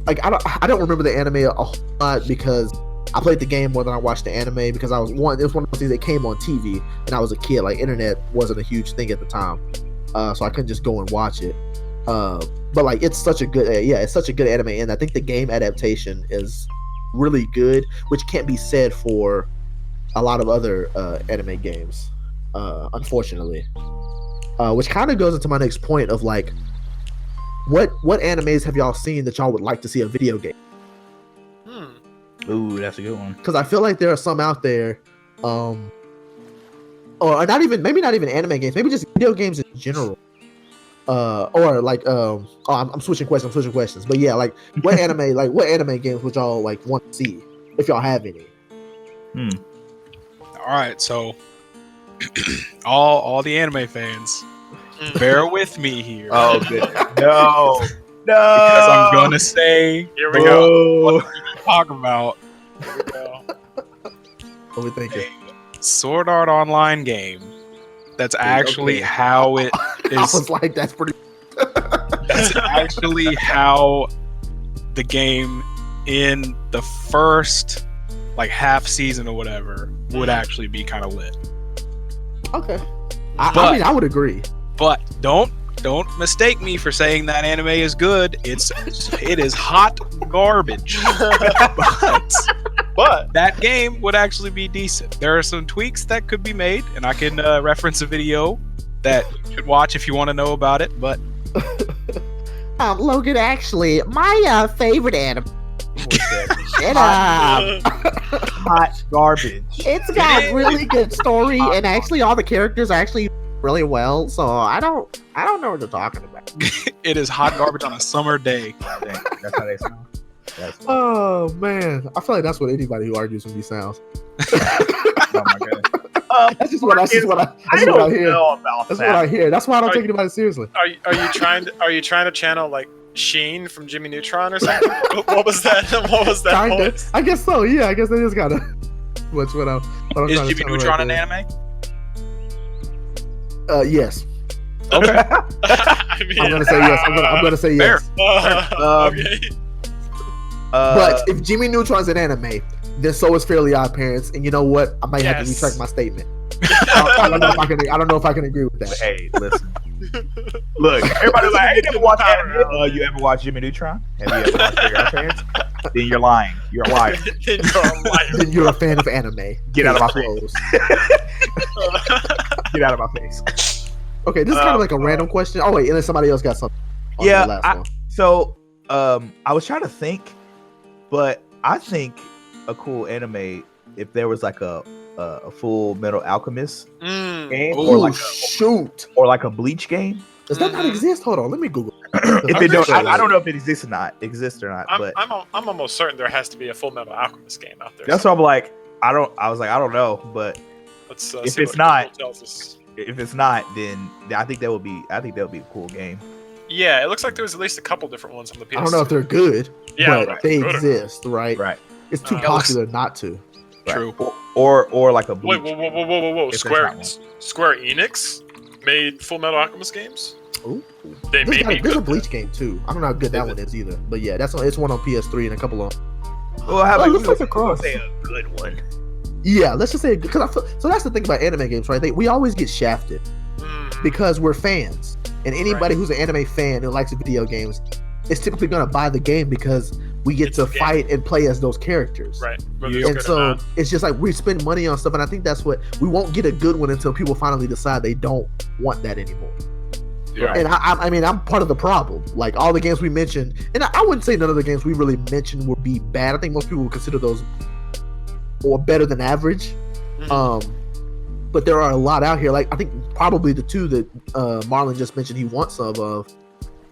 like I don't remember the anime a whole lot because I played the game more than I watched the anime, because it was one of those things that came on TV and I was a kid. Like, internet wasn't a huge thing at the time, so I couldn't just go and watch it. But like, it's such a good it's such a good anime, and I think the game adaptation is really good, which can't be said for a lot of other anime games, unfortunately. Which kind of goes into my next point of like, what animes have y'all seen that y'all would like to see a video game? Ooh, that's a good one. Because I feel like there are some out there, or not even, maybe not even anime games, maybe just video games in general. Or like, I'm switching questions. But yeah, like, what anime games would y'all like want to see if y'all have any? All right, so all the anime fans, bear with me here. Oh, good. No. Because I'm gonna say, here we go. What are you talking about? Here we go. What we thinking? Sword Art Online game. That's actually how it is. I was like, that's pretty. That's actually how the game in the first like half season or whatever would actually be kind of lit. Okay. I mean, I would agree. But don't mistake me for saying that anime is good. It is hot garbage. But that game would actually be decent. There are some tweaks that could be made, and I can reference a video that you should watch if you want to know about it. But Logan, actually, my favorite anime. Shut up. Hot garbage. It's got really good story, and actually, all the characters are actually really well. So I don't know what they're talking about. It is hot garbage on a summer day. That's how they sound. Oh man, I feel like that's what anybody who argues with me sounds. Oh my goodness. That's just what I hear. That's what I hear. That's why I don't take anybody seriously. Are you trying to channel like Sheen from Jimmy Neutron or something? What was that? What was that voice? I guess so. Yeah, I guess that is kind of what's what I'm Is Jimmy Neutron an anime? Yes. Okay. I mean, I'm gonna say yes. I'm gonna say yes. Okay. But if Jimmy Neutron's an anime, then so is Fairly Odd Parents, and you know what? I might have to retract my statement. I don't know if I can agree with that. Hey, listen. Look, everybody's like, "Hey, you ever watch anime? You ever watch Jimmy Neutron? Have you ever watched Fairly Odd Parents?" Then you're lying. You're a liar. Then you're a fan of anime. Get out of my face. Get out of my face. Okay, this is kind of like a random question. Oh wait, and then somebody else got something. So I was trying to think, but I think a cool anime, if there was like a Full Metal Alchemist game, or like a Bleach game. Does that not exist? Hold on, let me Google. If it don't, I don't know if it exists or not. But I'm almost certain there has to be a Full Metal Alchemist game out there. That's why I'm like, I was like, I don't know, but if it's not, then I think that would be a cool game. Yeah, it looks like there was at least a couple different ones on the PS2. I don't know if they're good, yeah, but they exist, right? Right. It's too popular not to. True. Right. Or like a Bleach. Whoa! Square Enix made Full Metal Alchemist games. Ooh. There's a Bleach game too. I don't know how good that one is either, but yeah, it's one on PS3 and a couple of. Well, how about say a good one? Yeah, let's just say because so that's the thing about anime games, right? We always get shafted because we're fans, and anybody who's an anime fan who likes video games is typically going to buy the game because we get to fight and play as those characters, right? And so it's just like we spend money on stuff, and I think that's what we won't get a good one until people finally decide they don't want that anymore. Yeah. And I mean, I'm part of the problem. Like all the games we mentioned, and I wouldn't say none of the games we really mentioned would be bad. I think most people would consider those or better than average. But there are a lot out here. Like I think probably the two that Marlon just mentioned he wants some of.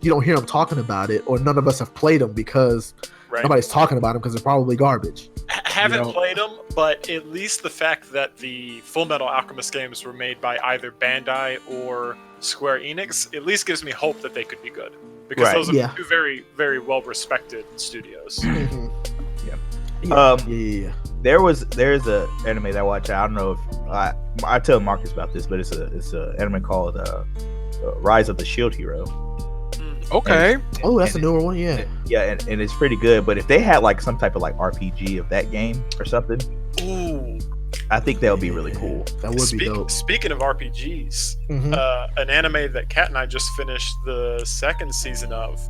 You don't hear him talking about it, or none of us have played them because nobody's talking about them because they're probably garbage. haven't played them, but at least the fact that the Full Metal Alchemist games were made by either Bandai or Square Enix at least gives me hope that they could be good. Because those are two very, very well-respected studios. There's a anime that I watch. I don't know if I tell Marcus about this, but it's a anime called Rise of the Shield Hero. Okay. That's a newer one. Yeah, and it's pretty good. But if they had like some type of like RPG of that game or something, I think that would be really cool. That would be dope. Speaking of RPGs, an anime that Kat and I just finished the second season of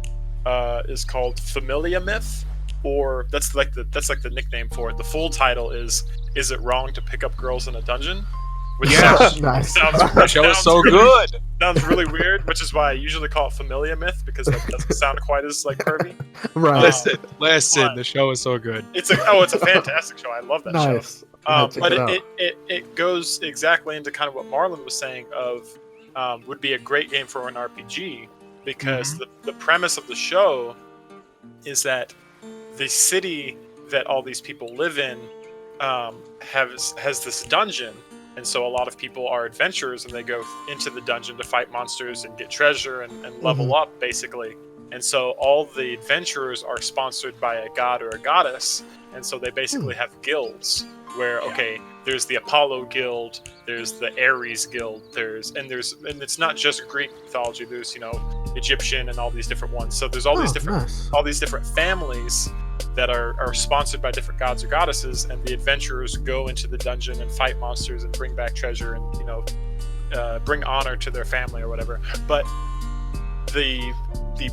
is called Familia Myth, or that's like the nickname for it. The full title is It Wrong to Pick Up Girls in a Dungeon? Which sounds that show is so good. Sounds really weird, which is why I usually call it Familia Myth, because that doesn't sound quite as like curvy. Right. Listen, the show is so good. It's a fantastic show. I love that show. But it goes exactly into kind of what Marlon was saying of would be a great game for an RPG, because the premise of the show is that the city that all these people live in has this dungeon. And so a lot of people are adventurers, and they go into the dungeon to fight monsters and get treasure and level up, basically. And so all the adventurers are sponsored by a god or a goddess, and so they basically have guilds where, there's the Apollo Guild, there's the Ares Guild, and it's not just Greek mythology. There's Egyptian and all these different ones. So there's all these different families that are sponsored by different gods or goddesses, and the adventurers go into the dungeon and fight monsters and bring back treasure and bring honor to their family or whatever. But the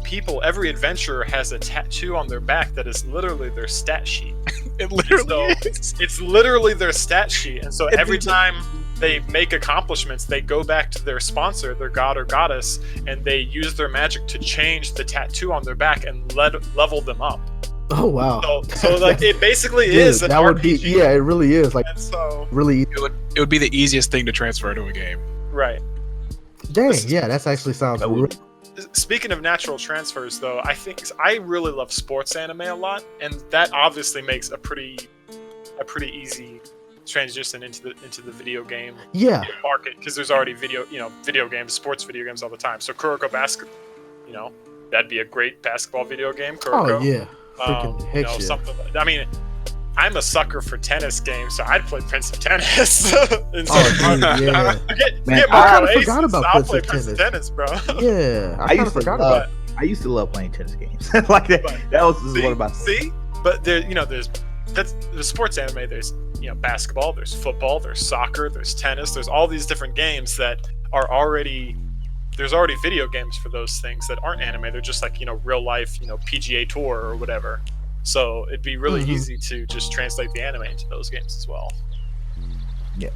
people, every adventurer has a tattoo on their back that is literally their stat sheet. It literally is. It's literally their stat sheet, and so every time they make accomplishments, they go back to their sponsor, their god or goddess, and they use their magic to change the tattue on their back and level them up. Oh wow! So like it basically is an RPG. It really is. Like, and so really, it would be the easiest thing to transfer to a game. Right. Dang, that actually sounds. Speaking of natural transfers, though, I really love sports anime a lot, and that obviously makes a pretty easy transition into the video game market, because there's already sports video games all the time. So Kuroko Basketball, that'd be a great basketball video game. Kuroko. Oh yeah. Something. I mean, I'm a sucker for tennis games, so I'd play Prince of Tennis. And so, I forgot about Prince of Tennis, bro. Yeah, I used to love playing tennis games like that. That was one of my. See, but there's sports anime. There's basketball, there's football, there's soccer, there's tennis. There's all these different games that are already. There's already video games for those things that aren't anime. They're just like, real life, PGA Tour or whatever. So it'd be really easy to just translate the anime into those games as well. Yeah.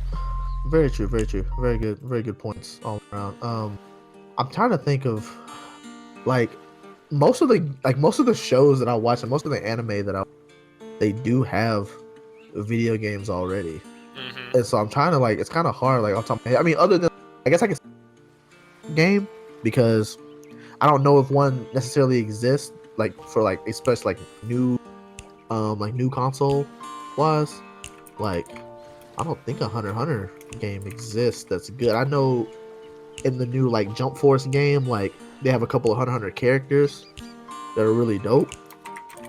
Very true, very true. Very good points all around. I'm trying to think of most of the shows that I watch and most of the anime they do have video games already. And so I'm trying to it's kind of hard off the top of my head. I mean, other than I guess I can game, because I don't know if one necessarily exists for especially new console wise. I don't think a Hunter game exists that's good. I know in the new Jump Force game, they have a couple of Hunter characters that are really dope.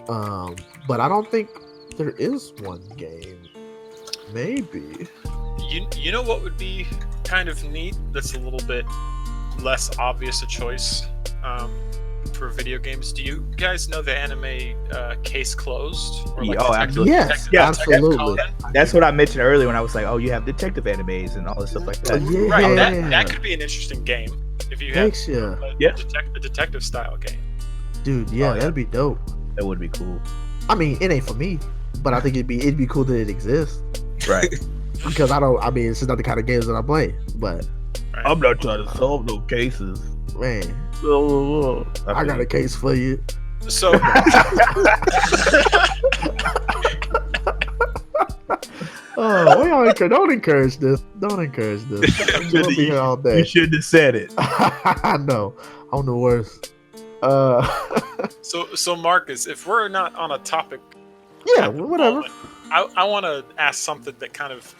But I don't think there is one game. Maybe. You know what would be kind of neat? That's a little bit less obvious a choice for video games. Do you guys know the anime Case Closed? Or absolutely. Yes, absolutely. That's what I mentioned earlier when I was like, you have detective animes and all this stuff like that. Right, that could be an interesting game if you have a detective style game. Dude, that'd be dope. That would be cool. I mean, it ain't for me, but I think it'd be cool that it exists. Right. Because it's just not the kind of games that I play, but I'm not trying to solve no cases. Man, I got a case for you. So, don't encourage this. Don't encourage this. We'll be here all day. You shouldn't have said it. I know. I'm the worst. So Marcus, if we're not on a topic, whatever. I want to ask something that kind of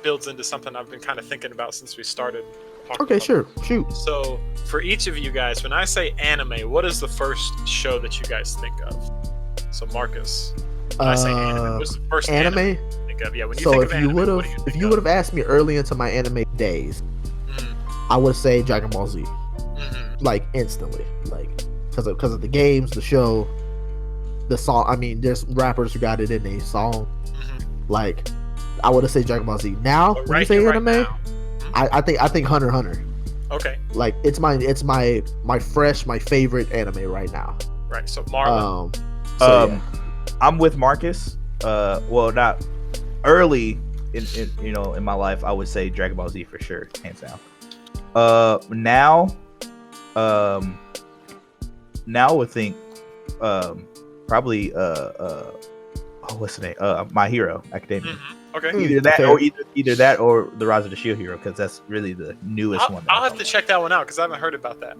builds into something I've been kind of thinking about since we started talking. Okay, sure. Shoot. So, for each of you guys, when I say anime, what is the first show that you guys think of? So, Marcus, when I say anime, what's the first anime you think of? Yeah, when you think of anime, if you would have asked me early into my anime days, I would say Dragon Ball Z, like instantly, like because of the games, the show, the song. I mean, there's rappers who got it in a song. Like, I would have said Dragon Ball Z. Now, when you say anime, I think Hunter x Hunter. Okay. Like, it's my favorite anime right now. Right. So Marlon. I'm with Marcus. Well, not early in my life, I would say Dragon Ball Z for sure, hands down. Now I would think probably what's the name? My Hero Academia. Okay. Either that or The Rise of the Shield Hero, because that's really the newest one. I'll have to check that one out because I haven't heard about that.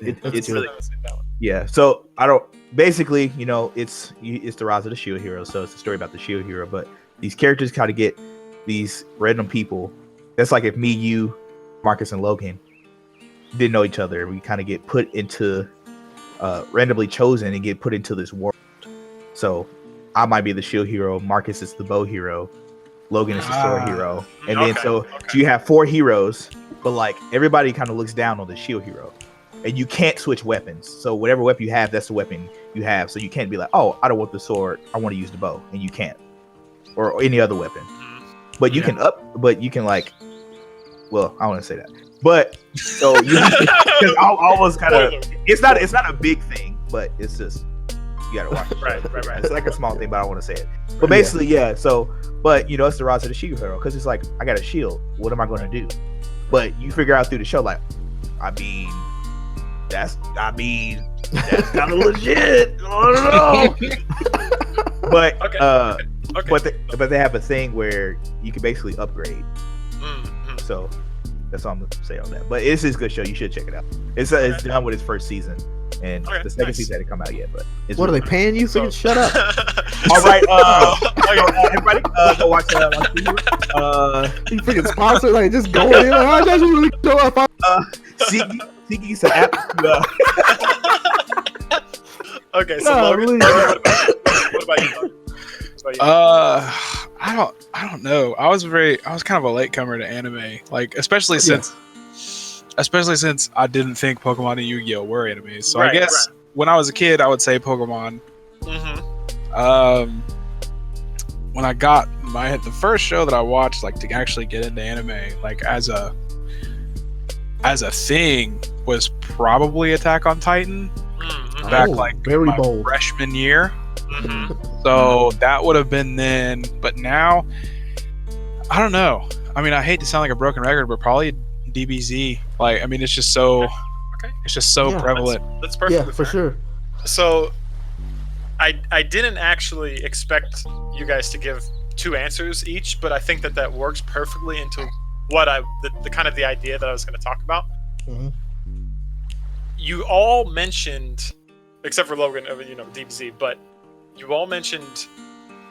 It's really that one. Yeah. So I don't. Basically, it's The Rise of the Shield Hero, so it's a story about the Shield Hero. But these characters kind of get these random people. That's like if me, you, Marcus, and Logan didn't know each other. We kind of get put into randomly chosen and get put into this world. So I might be the shield hero, Marcus is the bow hero, Logan is the sword hero, and then so you have 4 heroes, but like everybody kind of looks down on the shield hero, and you can't switch weapons. So whatever weapon you have, that's the weapon you have. So you can't be like, oh, I don't want the sword, I want to use the bow, and you can't, or any other weapon. But you can like, well, I want to say that, but so you almost kind of, it's not a big thing, but it's just. You gotta watch it. Right. It's like a small thing, but I don't want to say it. But basically, yeah. So, but it's The Rise of the Shield Hero, because it's like, I got a shield. What am I going to do? But you figure out through the show, like, I mean, that's kind of legit. I don't know. But but they have a thing where you can basically upgrade. So that's all I'm gonna say on that. But it's a good show. You should check it out. It's done with its first season. And the second season hadn't come out yet, but what are they paying you? So shut up. All right, everybody, go watch that. You freaking sponsor, like just go in. I doesn't really show up. Seeking some app. Okay, so Logan, what about you? I don't know. I was kind of a latecomer to anime, like especially since I didn't think Pokemon and Yu-Gi-Oh were animes. So I guess when I was a kid, I would say Pokemon. When I got the first show that I watched, like to actually get into anime, like as a thing, was probably Attack on Titan. Back very bold freshman year. So that would have been then. But now, I don't know. I mean, I hate to sound like a broken record, but probably DBZ. Like, I mean, it's just so it's just so prevalent. That's perfect. Yeah, for sure. So I didn't actually expect you guys to give 2 answers each, but I think that works perfectly into what the kind of the idea that I was going to talk about. You all mentioned, except for Logan, DBZ, but you all mentioned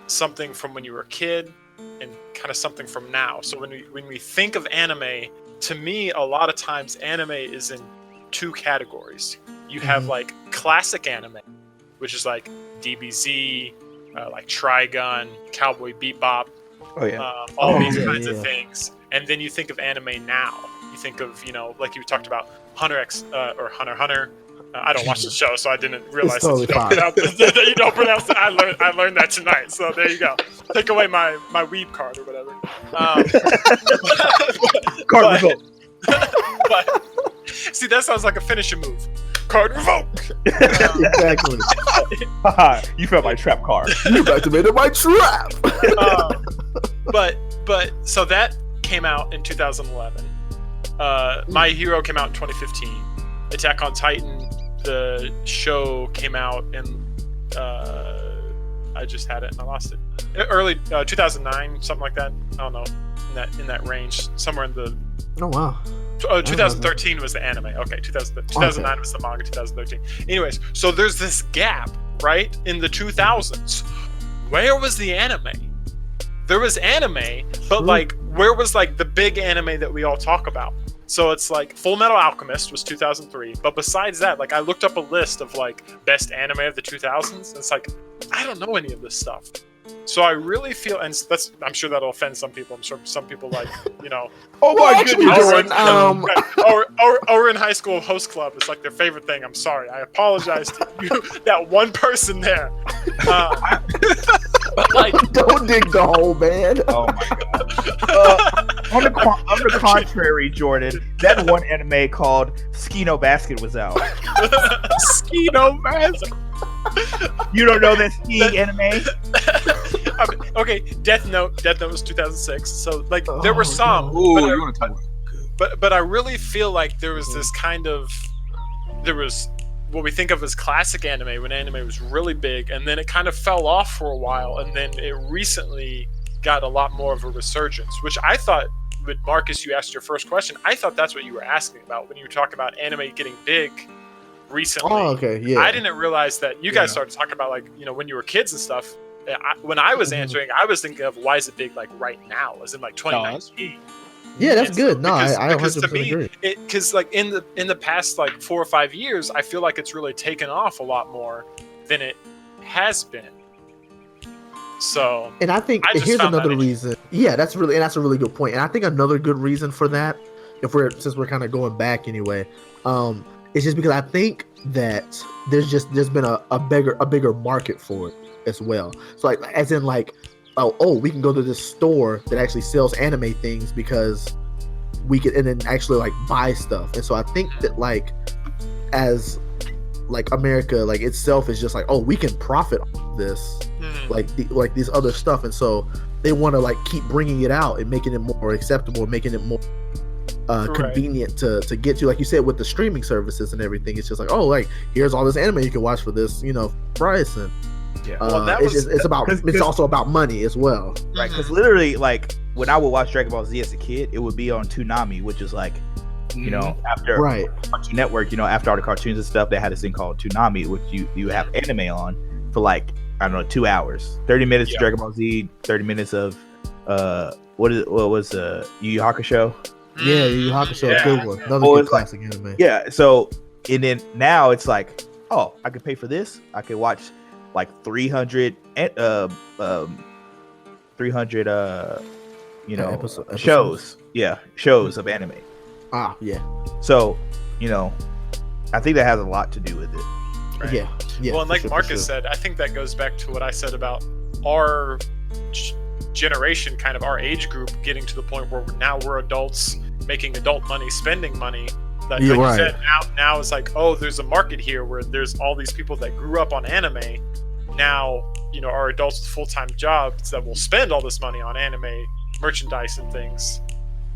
something from when you were a kid and kind of something from now. So when we think of anime, to me, a lot of times anime is in 2 categories. You have like classic anime, which is like DBZ, like Trigun, Cowboy Bebop, all these kinds of things. And then you think of anime now. You think of, like you talked about Hunter x or Hunter x Hunter. I don't watch the show, so I didn't realize that you don't pronounce it. I learned that tonight. So there you go. Take away my weeb card or whatever. Card revoked. But see, that sounds like a finishing move. Card revoked. Exactly. You felt my trap card. You activated my trap. But so that came out in 2011. My Hero came out in 2015. Attack on Titan, the show, came out in I just had it and I lost it. Early 2009, something like that. I don't know, in that range, somewhere in the. Oh wow. 2013 was the anime. Okay, 2009 was the manga. 2013. Anyways, so there's this gap, right, in the 2000s. Where was the anime? there was anime, but like where was like the big anime that we all talk about? So it's like Full Metal Alchemist was 2003, but besides that, like I looked up a list of like best anime of the 2000s, and it's like I don't know any of this stuff. So I really feel, and that's, I'm sure that'll offend some people. I'm sure some people like, you know. Oh my goodness, Jordan. Or in high school host club, it's like their favorite thing. I'm sorry. I apologize to you, that one person there. But like, don't dig the hole, man. Oh my god. On the contrary, Jordan, that one anime called Skino Basket was out. Skino Basket. You don't know that ski anime? I mean, okay, Death Note was 2006. So like there were some. Ooh, you want to talk about? But I really feel like there was this kind of, there was what we think of as classic anime when anime was really big, and then it kind of fell off for a while, and then it recently got a lot more of a resurgence, which I thought, with Marcus, you asked your first question, I thought that's what you were asking about when you were talking about anime getting big recently. Oh, okay, yeah. I didn't realize that you guys started talking about, like, you know, when you were kids and stuff. When I was answering, I was thinking of why is it big, like, right now, as in, like, 2019. Yeah, that's good. No, because, I 100% agree. Because, like, in the past, like, 4 or 5 years, I feel like it's really taken off a lot more than it has been. So, and I think here's another reason. Yeah, that's a really good point. And I think another good reason for that, since we're kind of going back anyway, it's just because I think that there's been a bigger market for it as well. So like, as in like, oh, we can go to this store that actually sells anime things because we can, and then actually like buy stuff. And so I think that like, as like America like itself is just like, oh, we can profit off this, like these other stuff, and so they want to like keep bringing it out and making it more acceptable, making it more convenient to get to, like you said, with the streaming services and everything. It's just like, oh, like here's all this anime you can watch for this, you know, price. And it's also about money as well, right? Because literally, like when I would watch Dragon Ball Z as a kid, it would be on Toonami, which is like, you know, after Cartoon Network, you know, after all the cartoons and stuff, they had this thing called Toonami, which you have anime on for like, I don't know, 2 hours, 30 minutes of Dragon Ball Z, 30 minutes of what was Yu Yu Hakusho. Yeah, Yu Yu Hakusho, good one, another good classic anime. Yeah, so and then now it's like, oh, I could pay for this. I could watch like 300 you know, episodes. shows of anime. Ah, yeah. So, you know, I think that has a lot to do with it. Right? Yeah. Well, and like Marcus said, I think that goes back to what I said about our generation, kind of our age group, getting to the point where now we're adults making adult money, spending money. That, like you said, now it's like, oh, there's a market here where there's all these people that grew up on anime. Now, you know, are adults with full-time jobs that will spend all this money on anime merchandise and things.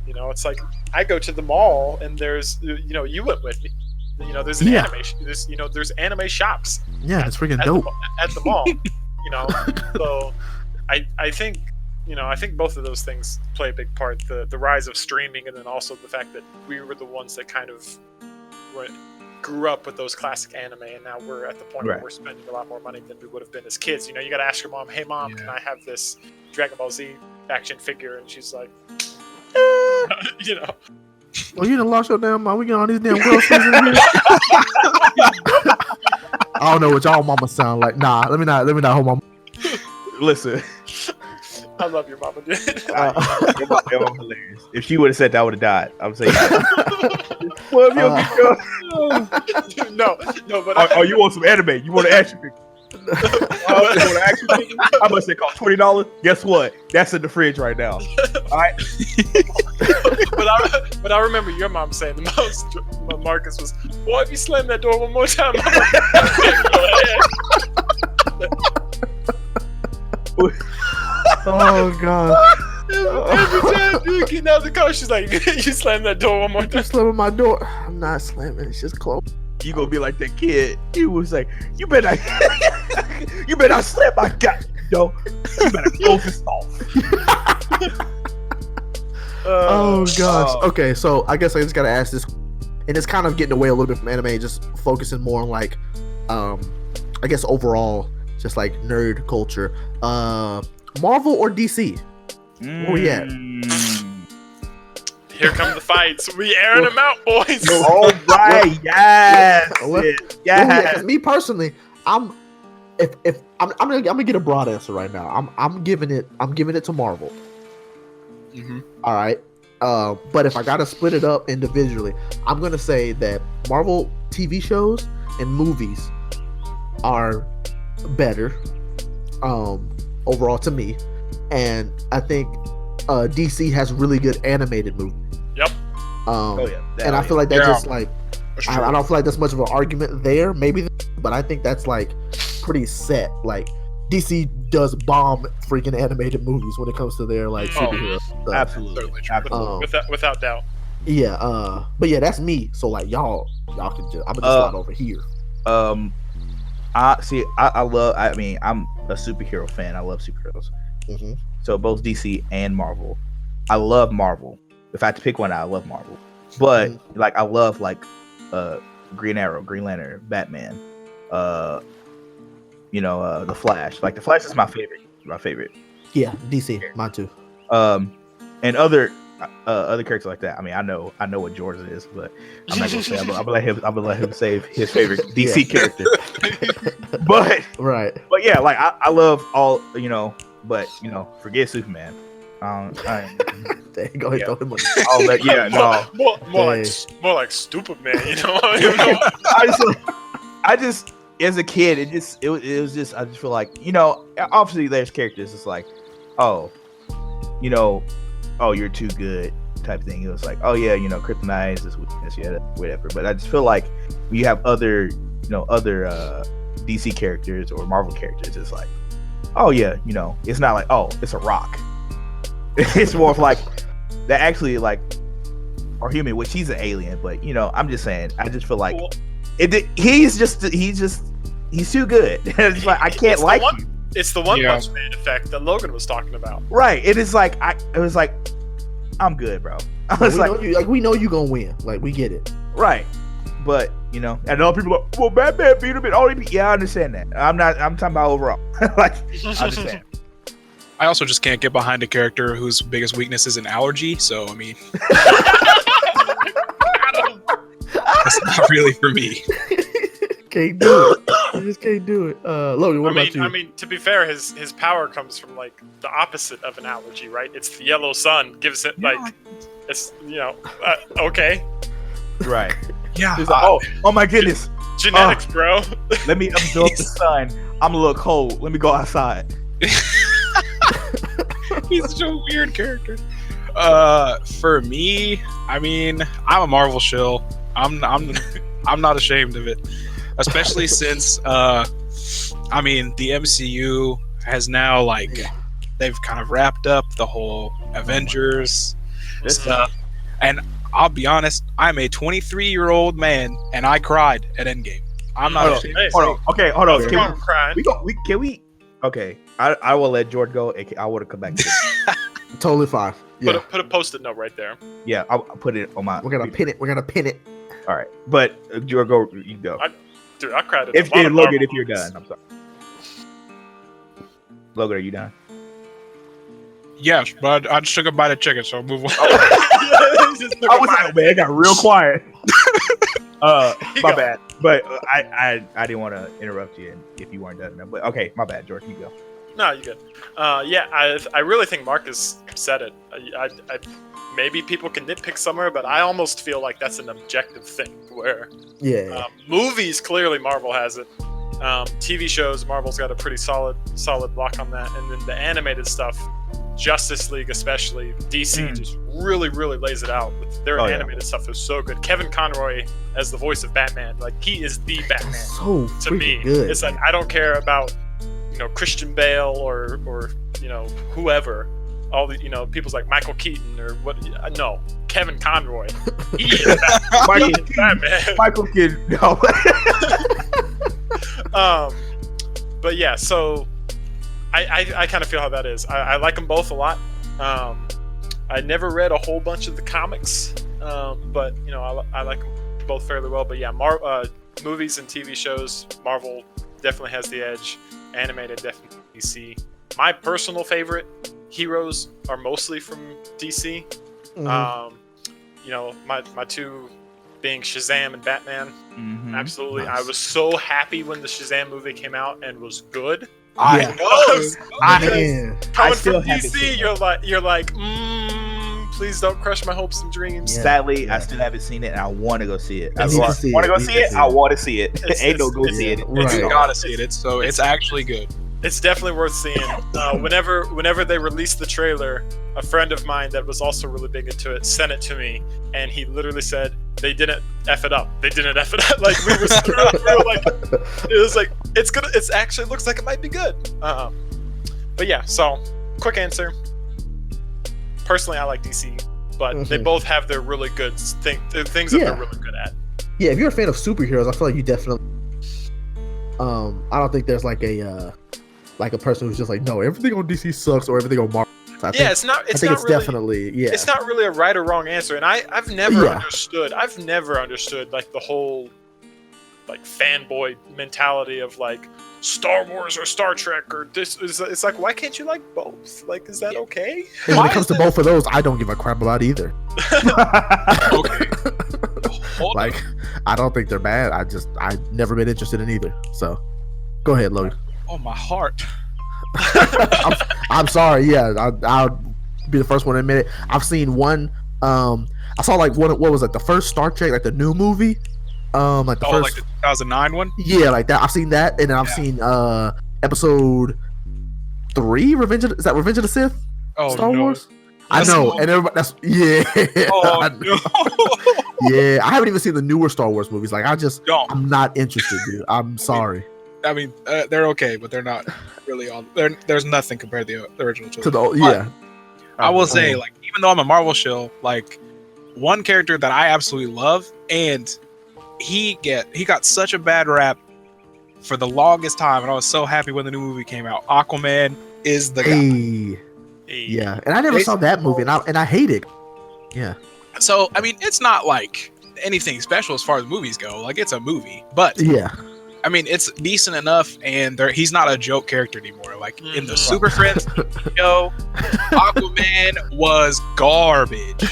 You know, it's like I go to the mall and there's, you know, you went with me. You know, there's an anime. There's anime shops. Yeah, it's freaking dope at the mall. You know, so I think, you know, I think both of those things play a big part. The rise of streaming, and then also the fact that we were the ones that kind of grew up with those classic anime, and now we're at the point where we're spending a lot more money than we would have been as kids. You know, you got to ask your mom, "Hey, mom, can I have this Dragon Ball Z action figure?" And she's like, you know. Well, you done lost your damn mind. We got all these damn groceries in here. I don't know what y'all mama sound like. Nah, let me not hold my. Listen, I love your mama, dude. Your mama hilarious. If she would have said that, I would have died. I'm saying. No, but you want some anime? You want an action figure? How much they cost? $20. Guess what? That's in the fridge right now. All right. But I remember your mom saying the most. Marcus was, "Boy, if you slam that door one more time." Oh god. Every time you get out of the car, she's like, "You slam that door one more time." You're slamming my door. I'm not slamming. It's just closed. You gonna be like that kid? You was like, you better slam my god, yo. You better close this off. Oh gosh. Okay, so I guess I just gotta ask this, and it's kind of getting away a little bit from anime, just focusing more on like, I guess overall, just like nerd culture. Marvel or DC? Where we at? Here come the fights. We airing them out, boys. All right, yes, Yeah. Because me personally, I'm gonna get a broad answer right now. I'm giving it to Marvel. Mm-hmm. All right. But if I gotta split it up individually, I'm gonna say that Marvel TV shows and movies are better overall to me, and I think DC has really good animated movies. Yep. And I feel like that's just like I don't feel like that's much of an argument there. Maybe, but I think that's like pretty set. Like DC does bomb freaking animated movies when it comes to their like superhero stuff. Absolutely. Without doubt. Yeah. But yeah, that's me. So like y'all can just I'm gonna just slide over here. I'm a superhero fan. I love superheroes. Mm-hmm. So both DC and Marvel. I love Marvel. If I had to pick one out, I love Marvel. But like I love like Green Arrow, Green Lantern, Batman, the Flash. Like the Flash is my favorite. Yeah, DC, mine too. And other characters like that. I mean, I know what George is, but I'm not gonna say. I'm gonna let him say his favorite DC character. But yeah, like I love all but forget Superman. There you go. Yeah. Throw him on. More like stupid man. I just as a kid, it was just I just feel like obviously there's characters. It's like you're too good type thing. It was like kryptonite is this weakness, whatever. But I just feel like when you have other DC characters or Marvel characters, it's like it's not like it's a rock. It's more of like that actually like are human, which he's an alien, but I'm just saying, I just feel like he's too good. It's like I can't like you. It's the One Punch Man effect that Logan was talking about. Right. It is like it was like I'm good, bro. I was we know you gonna win. Like we get it. Right. But and all people are like, well, Batman beat him and all I understand that. I'm talking about overall. Like I understand. I also just can't get behind a character whose biggest weakness is an allergy. So I mean, that's not really for me. Can't do it. You just can't do it. Logan, what about you? I mean, to be fair, his power comes from like the opposite of an allergy, right? It's the yellow sun gives it like it's okay. Right. Yeah. Like, oh my goodness. Genetics, bro. Let me absorb the sun. I'm a little cold. Let me go outside. He's such a weird character. For me, I mean, I'm a Marvel shill. I'm not ashamed of it, especially since the MCU has now they've kind of wrapped up the whole Avengers stuff. And I'll be honest, I'm a 23-year-old man, and I cried at Endgame. I'm not ashamed. Hold on. Okay, hold on. Can we? Okay, I will let George go. I want to come back to this. Totally fine. Yeah. Put a post-it note right there. Yeah, I'll put it on my. We're gonna pin it. All right, but George, you go. I cried at if Logan, if you're done, I'm sorry. Logan, are you done? Yeah, but I just took a bite of chicken, so move on. I was like, man, it got real quiet. My bad. But I didn't want to interrupt you if you weren't done. But okay, my bad, George. You go. No, you good. I really think Mark has said it. I maybe people can nitpick somewhere, but I almost feel like that's an objective thing. Where movies, clearly Marvel has it. TV shows, Marvel's got a pretty solid block on that, and then the animated stuff, Justice League especially, DC just really lays it out. Their animated stuff is so good. Kevin Conroy as the voice of Batman, like he is the Batman so to me. Good. It's like I don't care about Christian Bale or whoever. All the people's like Michael Keaton or what? No, Kevin Conroy. He is Batman. Michael Keaton. No. But yeah, so I kind of feel how that is. I like them both a lot. I never read a whole bunch of the comics, but I like them both fairly well. But yeah, movies and TV shows, Marvel definitely has the edge. Animated, definitely DC. My personal favorite heroes are mostly from DC. Mhm. You know, my two being Shazam and Batman. Mhm. Absolutely. Nice. I was so happy when the Shazam movie came out and was good. I Yeah. know. Man. Coming still from haven't seen DC, it. you're like, please don't crush my hopes and dreams. Yeah. Sadly, I still haven't seen it, and I want to go see it. I need to see want to it. go see it. I want to see it. Ain't no go It's- see it. Right. You gotta see it. It's actually good. It's definitely worth seeing. Whenever they released the trailer, a friend of mine that was also really big into it sent it to me, and he literally said they didn't F it up. They didn't F it up. Like we were like, it was like it's gonna. It's actually looks like it might be good. But yeah. So quick answer. Personally, I like DC, but they both have their really good things that they're really good at. Yeah, if you're a fan of superheroes, I feel like you definitely. I don't think there's like a person who's just like, no, everything on DC sucks or everything on Marvel. I think It's not. It's I think not it's really, definitely It's not really a right or wrong answer, and I've never Yeah. understood. I've never understood like the whole like fanboy mentality of like Star Wars or Star Trek or this. It's like, why can't you like both? Like, is that okay? And when it comes to both of those, I don't give a crap about either. Okay. Hold Like, on. I don't think they're bad. I've never been interested in either. So, go ahead, Logan. Oh, my heart. I'm sorry. Yeah, I'll be the first one to admit it. I've seen one. I saw like what was it? The first Star Trek, like the new movie. Like the first. Like the 2009 one. Yeah, like that. I've seen that, and then I've seen episode 3, Revenge of the Sith. Oh, Star no. Wars. I know, and everybody. That's Oh, I no. yeah. I haven't even seen the newer Star Wars movies. Like Don't. I'm not interested, dude. I'm sorry. I mean, they're okay, but they're not really all. There's nothing compared to the original To trilogy. the yeah. I will say, like, even though I'm a Marvel shill, like, one character that I absolutely love, and he got such a bad rap for the longest time, and I was so happy when the new movie came out. Aquaman is the guy. Yeah, and I never saw that movie, and I hate it. Yeah. So, I mean, it's not like anything special as far as movies go. Like, it's a movie, but Yeah. I mean, it's decent enough, and he's not a joke character anymore. Like in the Super Friends show, Aquaman was garbage.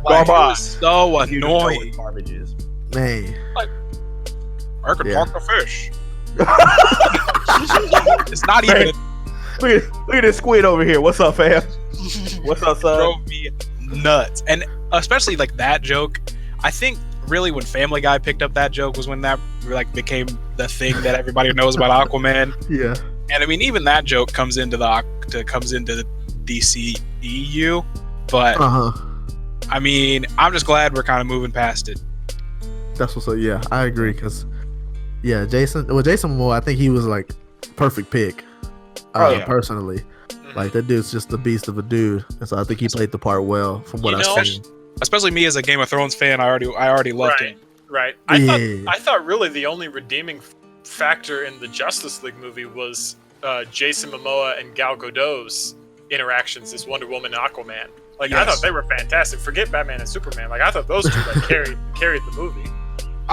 Like, it was so annoying. Garbage is. Man. I could Yeah. talk to fish. It's not even. Look at this squid over here. What's up, fam? What's up, son? Drove me nuts, and especially like that joke. I think really when Family Guy picked up that joke was when that like became the thing that everybody knows about Aquaman. Yeah. And I mean, even that joke comes into the DCEU, but I mean, I'm just glad we're kind of moving past it. That's what's up. Yeah, I agree. Cause yeah, Jason Momoa, I think he was like perfect pick. Personally, like that dude's just the beast of a dude, and so I think he played the part well from what I've seen. Especially me as a Game of Thrones fan, I already loved him. Right. I thought really the only redeeming factor in the Justice League movie was Jason Momoa and Gal Gadot's interactions as Wonder Woman and Aquaman. Like I thought they were fantastic. Forget Batman and Superman. Like I thought those two like carried the movie.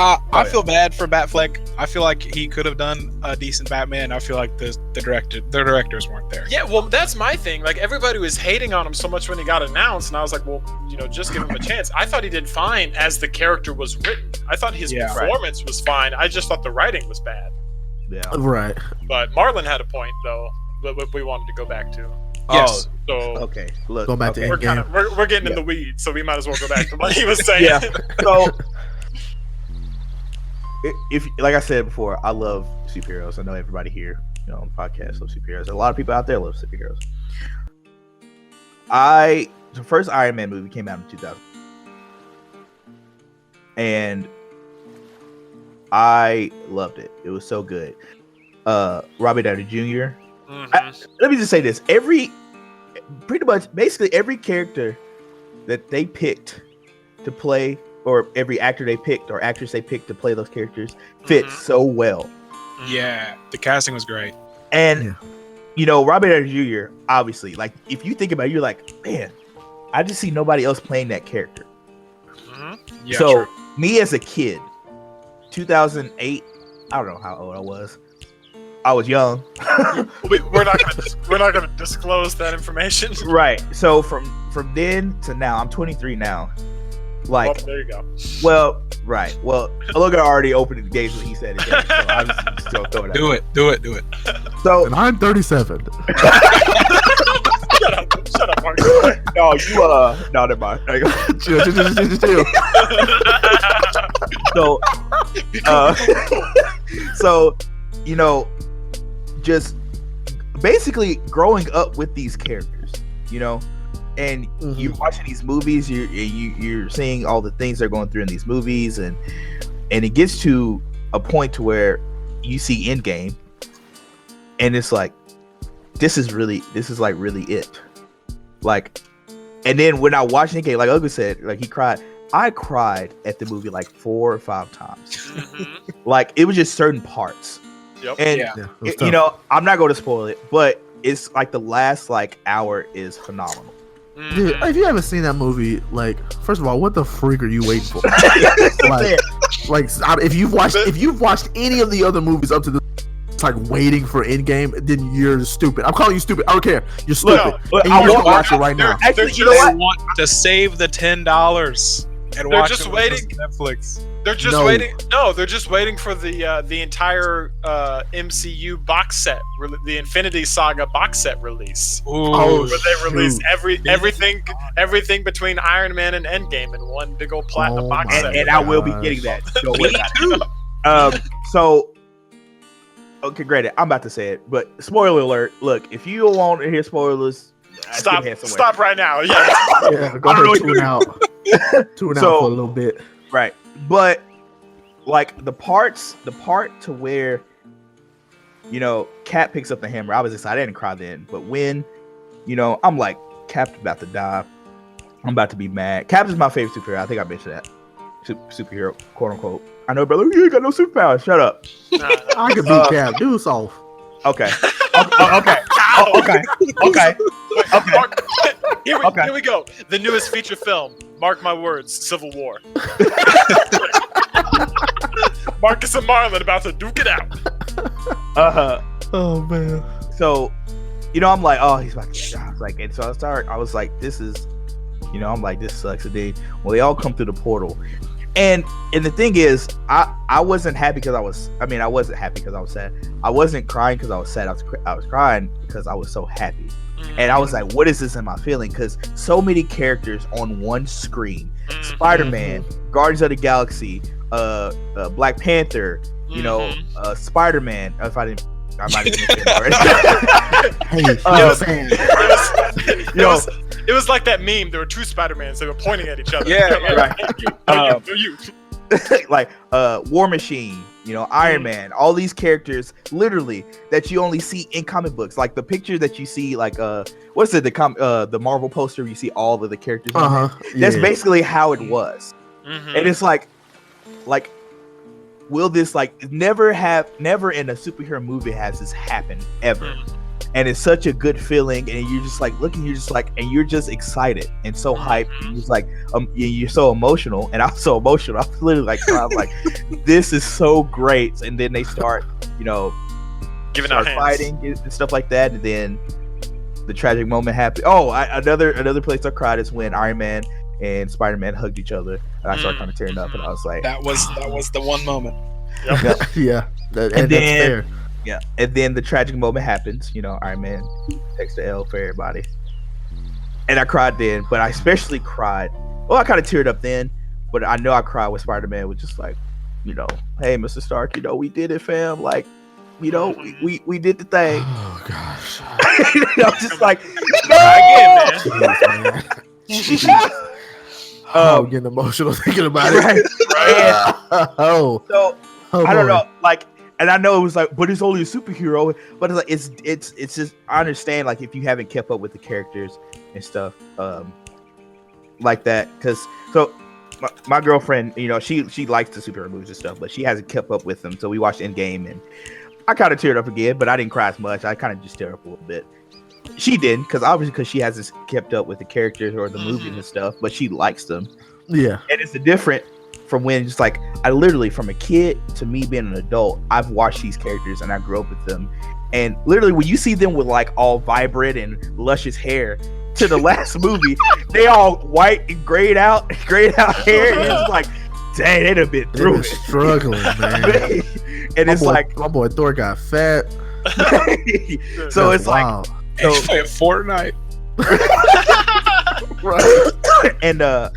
I feel bad for Batfleck. I feel like he could have done a decent Batman. I feel like the directors weren't there. Yeah, well, that's my thing. Like everybody was hating on him so much when he got announced, and I was like, well, just give him a chance. I thought he did fine as the character was written. I thought his performance was fine. I just thought the writing was bad. Yeah. Right. But Marlon had a point though that we wanted to go back to. Yes. So okay. Look, go back to Endgame. We're getting in the weeds, so we might as well go back to what he was saying. Yeah. So. If like I said before, I love superheroes. I know everybody here, on the podcast loves superheroes. A lot of people out there love superheroes. The first Iron Man movie came out in 2000, and I loved it. It was so good. Robert Downey Jr. Let me just say this: basically every character that they picked to play, or every actor they picked or actress they picked to play those characters fit so well. Yeah, the casting was great. And Robert Downey Jr. obviously, like if you think about it, you're like, man, I just see nobody else playing that character. Yeah, so true. me as a kid, 2008, I don't know how old I was. I was young. We're not gonna disclose that information. Right. So from then to now, I'm 23 now. Like, well, there you go. Well, right. Well, Logan already opened the gates when he said it. So I'm just gonna throw it out. Do it. So and I'm 37. Shut up, Mark. No, no, never mind. Chill. So, just basically growing up with these characters, and you're watching these movies, you're seeing all the things they're going through in these movies, and it gets to a point to where you see Endgame, and it's like, this is like really it. Like, and then when I watched Endgame, like Logan said, like I cried at the movie like 4 or 5 times. Like, it was just certain parts. Yep. And I'm not going to spoil it, but it's like the last like hour is phenomenal. Dude, if you haven't seen that movie, like, first of all, what the freak are you waiting for? If you've watched any of the other movies up to this, it's like waiting for Endgame, then you're stupid. I'm calling you stupid. I don't care. You're stupid. And you want to watch it right now. Actually, you know what? Want to save the $10 and watch just it waiting. Netflix. They're just waiting. No, they're just waiting for the entire MCU box set, the Infinity Saga box set release. Ooh, where they release everything between Iron Man and Endgame in one big old platinum box set. And I will be getting that. Don't worry about it. So, okay, granted, I'm about to say it, but spoiler alert. Look, if you don't want to hear spoilers, stop right now. Yeah, go ahead, tune out. Tune out for a little bit. Right. But like the part to where Cap picks up the hammer, I was excited. I didn't cry then, but when I'm like, Cap's about to die, I'm about to be mad. Cap is my favorite superhero. I think I mentioned that. Superhero, quote unquote. I know, brother, you ain't got no superpowers. Shut up. I could be Cap. Do soft. Okay. Okay. Mark, here we go. The newest feature film. Mark my words. Civil War. Marcus and Marlon about to duke it out. Oh man. So, I'm like, oh, he's about to die. Like, and so I was like, this is, I'm like, this sucks. And then, well, they all come through the portal. And the thing is, I wasn't happy because I wasn't happy because I was sad. I wasn't crying because I was sad. I was crying because I was so happy. And I was like, what is this in my feeling? Because so many characters on one screen. Spider-Man, Guardians of the Galaxy, Black Panther, Spider-Man. I might have mentioned it already. It was like that meme. There were 2 Spider-Mans. They were pointing at each other. Yeah, right. You. Like War Machine, Iron Man, all these characters literally that you only see in comic books. Like the picture that you see, like what's it, the Marvel poster, you see all of the characters. That's basically how it was. And it's like will this never in a superhero movie has this happened ever. And it's such a good feeling, and you're just like looking, and you're just excited and so hyped. And it's like you're so emotional, and I'm so emotional. I'm literally like, I'm like, this is so great. And then they start, giving out fighting and stuff like that, and then the tragic moment happened. Oh, another place I cried is when Iron Man and Spider-Man hugged each other, and I started kind of tearing up, and I was like, that was the one moment. Yep. Yeah, and then, that's fair. Yeah, and then the tragic moment happens. Iron Man takes the L for everybody, and I cried then. But I especially cried. Well, I kind of teared up then, but I know I cried with Spider-Man, was just like, hey, Mr. Stark, we did it, fam. Like, we did the thing. Oh gosh. I'm just like, again, man. I'm getting emotional thinking about it. Right. So I don't know, like. And I know it was like, but it's only a superhero. But it's like it's just, I understand, like, if you haven't kept up with the characters and stuff like that. Because my girlfriend, she likes the superhero movies and stuff, but she hasn't kept up with them. So we watched Endgame, and I kind of teared up again, but I didn't cry as much. I kind of just teared up a little bit. She didn't, because she hasn't kept up with the characters or the movies and stuff, but she likes them. Yeah, and it's a different from when it's like I literally from a kid to me being an adult, I've watched these characters and I grew up with them. And literally when you see them with like all vibrant and luscious hair to the last movie, they all white and grayed out hair, and it's like, dang, they done been through it. Struggling, man. And it's like my boy Thor got fat. So it's wild. like He's playing Fortnite. Right. And the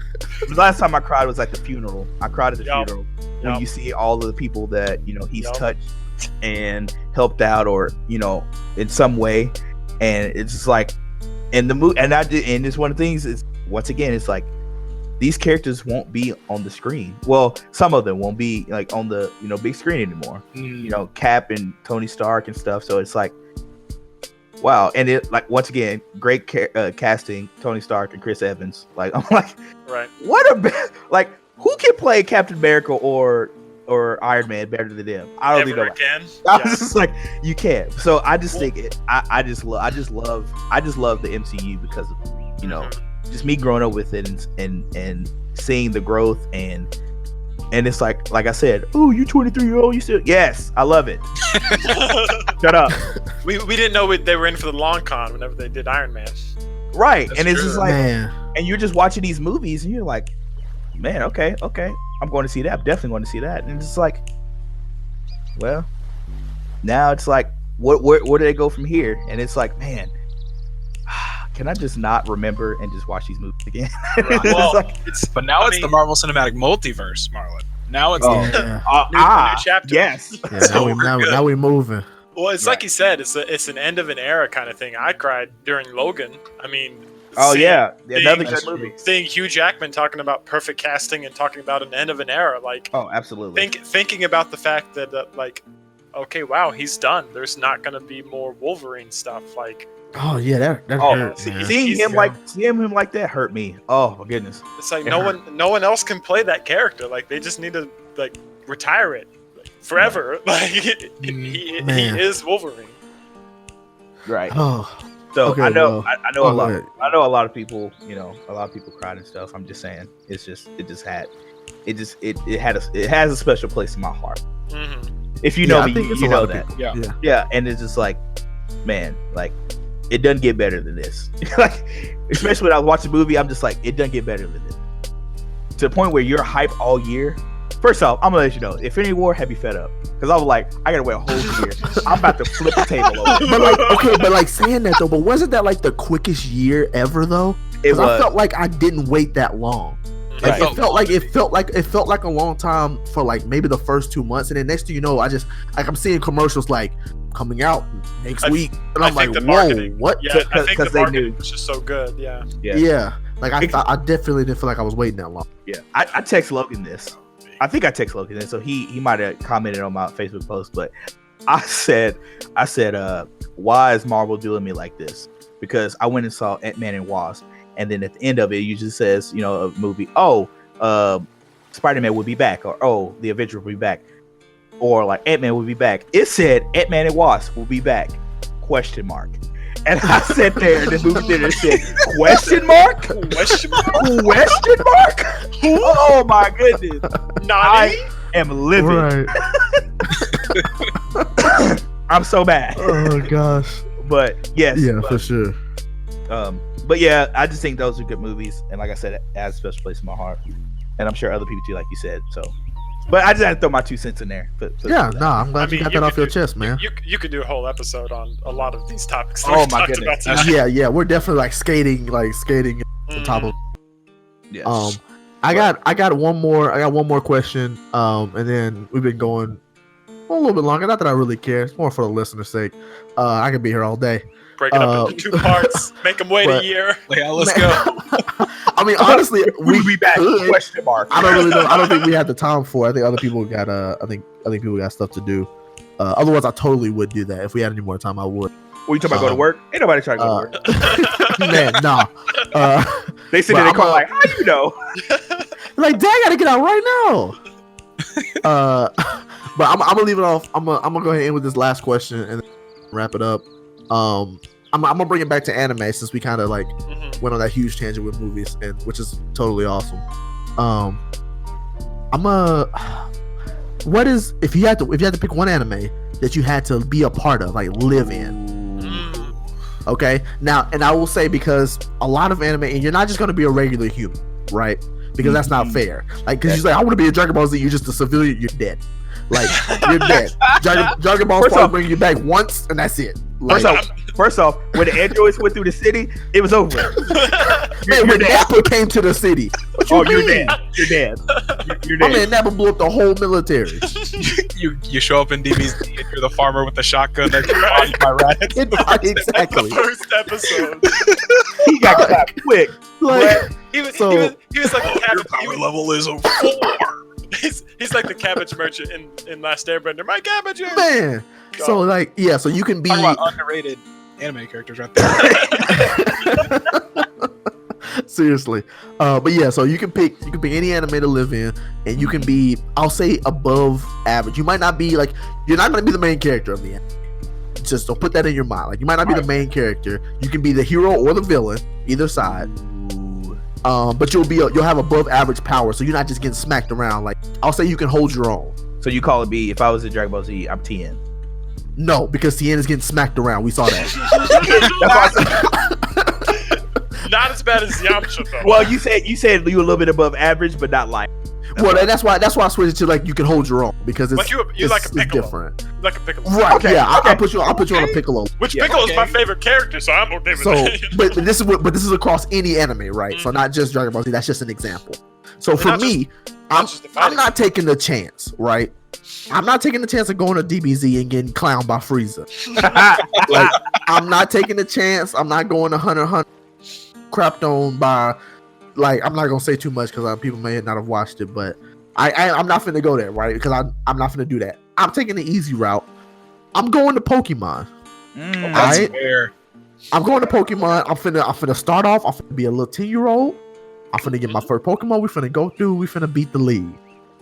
last time I cried was at the funeral. I cried at the funeral when you see all of the people that he's touched and helped out, or in some way, and it's just like, and the movie, and it's one of the things is, once again, it's like these characters won't be on the screen. Well, some of them won't be like on the big screen anymore. Cap and Tony Stark and stuff. So it's like, wow. And it, like, once again, great casting, Tony Stark and Chris Evans. Like, I'm like, right, what a like, who can play Captain America or Iron Man better than them? I don't think nobody can. I was just like, you can't. So I just think I just love the MCU because of just me growing up with it and seeing the growth and it's like I said, oh, you 23-year-old, you still, yes, I love it. Shut up. We didn't know they were in for the long con whenever they did Iron Man. Right. That's and it's true. just like, Man. And you're just watching these movies and you're like, man, okay, I'm going to see that. I'm definitely going to see that. And it's like, well, now it's like, where do they go from here? And it's like, man, can I just not remember and just watch these movies again? Well, but now it's the Marvel Cinematic Multiverse, Marlon. Now it's new chapter. Yes. Yeah, now we're moving. Well, it's like you said, it's an end of an era kind of thing. I cried during Logan. I mean, another good movie. Seeing Hugh Jackman talking about perfect casting and talking about an end of an era, like, oh, absolutely. Thinking about the fact that like, okay, wow, he's done. There's not gonna be more Wolverine stuff. Like, oh yeah, that hurt. Seeing him like that hurt me. Oh my goodness. It's like no one else can play that character. Like, they just need to like retire it forever. Like, he is Wolverine. Right. Oh. So okay, I know a lot of people, cried and stuff. I'm just saying, it has a special place in my heart. Mm-hmm. If you know me, you know that. Yeah. And it's just like, man, like, it doesn't get better than this. Like, especially when I watch the movie, I'm just like, it doesn't get better than this. To the point where you're hyped all year. First off, I'm gonna let you know, Infinity War had me fed up because I was like, I gotta wait a whole year. I'm about to flip the table over. But like saying that though, but wasn't that like the quickest year ever though? It was. I felt like I didn't wait that long. Right. It felt like a long time for like maybe the first 2 months, and then next thing you know, I'm seeing commercials like coming out next week, and I'm like, whoa, what? Yeah, I think the marketing was just so good. Yeah. Like I definitely didn't feel like I was waiting that long. Yeah, I text Logan this. I think I text Logan this, so he might have commented on my Facebook post, but I said, why is Marvel doing me like this? Because I went and saw Ant-Man and Wasp, and then at the end of it, it usually says, a movie, Spider-Man will be back, or the Avenger will be back, or like Ant-Man will be back. It said Ant-Man and Wasp will be back, ? And I sat there in the movie theater and said, ? Oh my goodness. I am livid. Right. I'm so mad. Oh gosh. But yes. Yeah, for sure. But yeah, I just think those are good movies, and like I said, it has a special place in my heart, and I'm sure other people too, like you said. So, but I just had to throw my 2 cents in there. I'm glad you got that off your chest, man. You could do a whole episode on a lot of these topics. Oh my goodness. Yeah, we're definitely like skating on top of. Yes. I got one more question. And then we've been going a little bit longer. Not that I really care. It's more for the listener's sake. I could be here all day. Break it up into 2 parts. Make them wait a year. Yeah, let's go. I mean, honestly, we'll be back. ? I don't really know. I don't think we had the time for it. I think other people got. I think people got stuff to do. Otherwise, I totally would do that. If we had any more time, I would. What you talking about? Go to work? Ain't nobody trying to go to work. Man, nah. They sit there and call like, how you know? Like, dang, I gotta get out right now. But I'm gonna leave it off. I'm gonna go ahead and end with this last question and wrap it up. I'm gonna bring it back to anime since we kind of like went on that huge tangent with movies, and which is totally awesome. What is if you had to pick one anime that you had to be a part of, like live in? Okay, now, and I will say, because a lot of anime, and you're not just going to be a regular human, right? Because that's not fair. Like, because you're like, I want to be a Dragon Ball Z, you're just a civilian, you're dead. Like, you're dead. Dragon Ball probably bring you back once, and that's it. Like, first off, when the androids went through the city, it was over. Man, when Nappa came to the city, you're dead. You're dead. You're dead. My man Nappa blew up the whole military. You show up in DBZ and you're the farmer with the shotgun that gets by rats. Exactly. The first episode. He got clapped quick. Like, he was like the cabbage. Power level is a 4. He's like the cabbage merchant in Last Airbender. My cabbage, man. God. So like, yeah, so you can be talking about underrated anime characters right there. Seriously, but yeah, so you can pick any anime to live in, and you can be, I'll say, above average. You might not be like, you're not going to be the main character of the anime. Just don't put that in your mind. Like, you might not be the main character. You can be the hero or the villain, either side. But you'll have above average power, so you're not just getting smacked around. Like, I'll say you can hold your own. So you call it B? If I was in Dragon Ball Z, I'm Tien. No, because Tien is getting smacked around. We saw that. Not as bad as Yamcha though. Well, you said you were a little bit above average, but not like. That's why I switched it to like you can hold your own, because it's like you like a Piccolo. Different. Like a Piccolo. Right? Okay, yeah, okay. I'll put you on a Piccolo. Which Piccolo is my favorite character, so I'm okay with that. But this is across any anime, right? So not just Dragon Ball Z. That's just an example. So for me, I'm not taking the chance, right? I'm not taking the chance of going to DBZ and getting clowned by Frieza. Like, I'm not taking the chance. I'm not going to Hunter x Hunter crapped on by, like, I'm not gonna say too much because people may not have watched it, but I'm not finna go there, right? Because I'm not finna do that. I'm taking the easy route. I'm going to Pokemon. That's fair. I'm going to Pokemon. I'm finna start off. I'm finna be a little 10-year-old. I'm finna get my first Pokemon. We finna beat the league.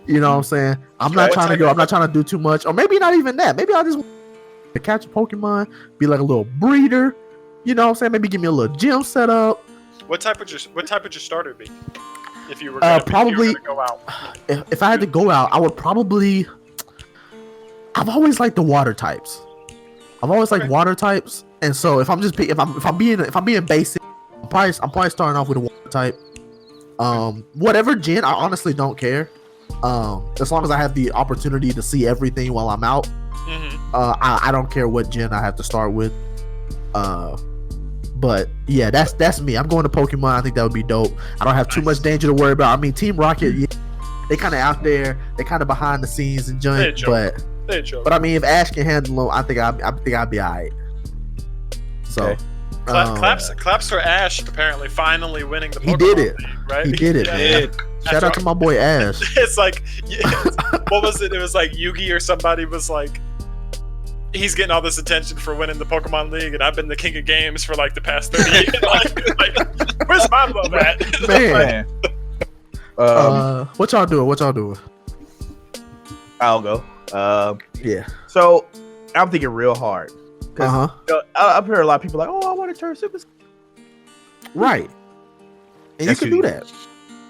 You know what I'm saying? I'm not trying to do too much, or maybe not even that. Maybe I'll just to catch a Pokemon, be like a little breeder. You know what I'm saying? Maybe give me a little gym set up. What type would your starter be? If you were probably go out. If I had to go out, I would probably. I've always liked the water types. I've always liked water types, and so if I'm being basic, I'm probably starting off with a water type. Whatever gen, I honestly don't care. As long as I have the opportunity to see everything while I'm out, I don't care what gen I have to start with. But yeah, that's me. I'm going to Pokemon. I think that would be dope. I don't have too much danger to worry about. I mean, Team Rocket, they kind of out there. They kind of behind the scenes and junk. But I mean, if Ash can handle them, I think I'd be alright. So. Okay. Claps for Ash apparently finally winning the Pokemon He did it. League, right? He did it, man. Shout out to my boy Ash. It's like, what was it? It was like Yugi or somebody was like, he's getting all this attention for winning the Pokemon League, and I've been the king of games for like the past 30 years. like, where's my love at? Man. What y'all doing? I'll go. Yeah. So I'm thinking real hard. I've heard a lot of people like, oh, I want to turn Super. Right. And you can do that.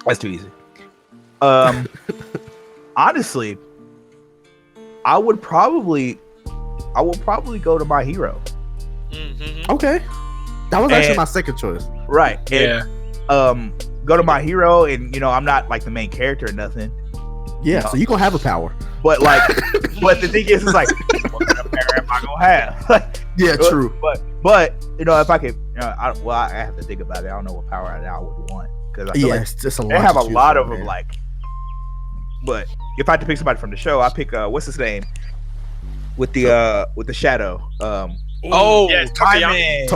That's too easy. Honestly, I would probably go to My Hero. Okay. That was actually my second choice. Right. Yeah. And, go to My Hero, and I'm not like the main character or nothing. Yeah, so you gonna have a power. But like, but the thing is like, what kind of power am I gonna have? Yeah, true. But if I could, I have to think about it. I don't know what power I would want, because I feel like it's just a lot. They have a lot of them, like. But if I had to pick somebody from the show, I pick what's his name with the shadow. Tokoyami.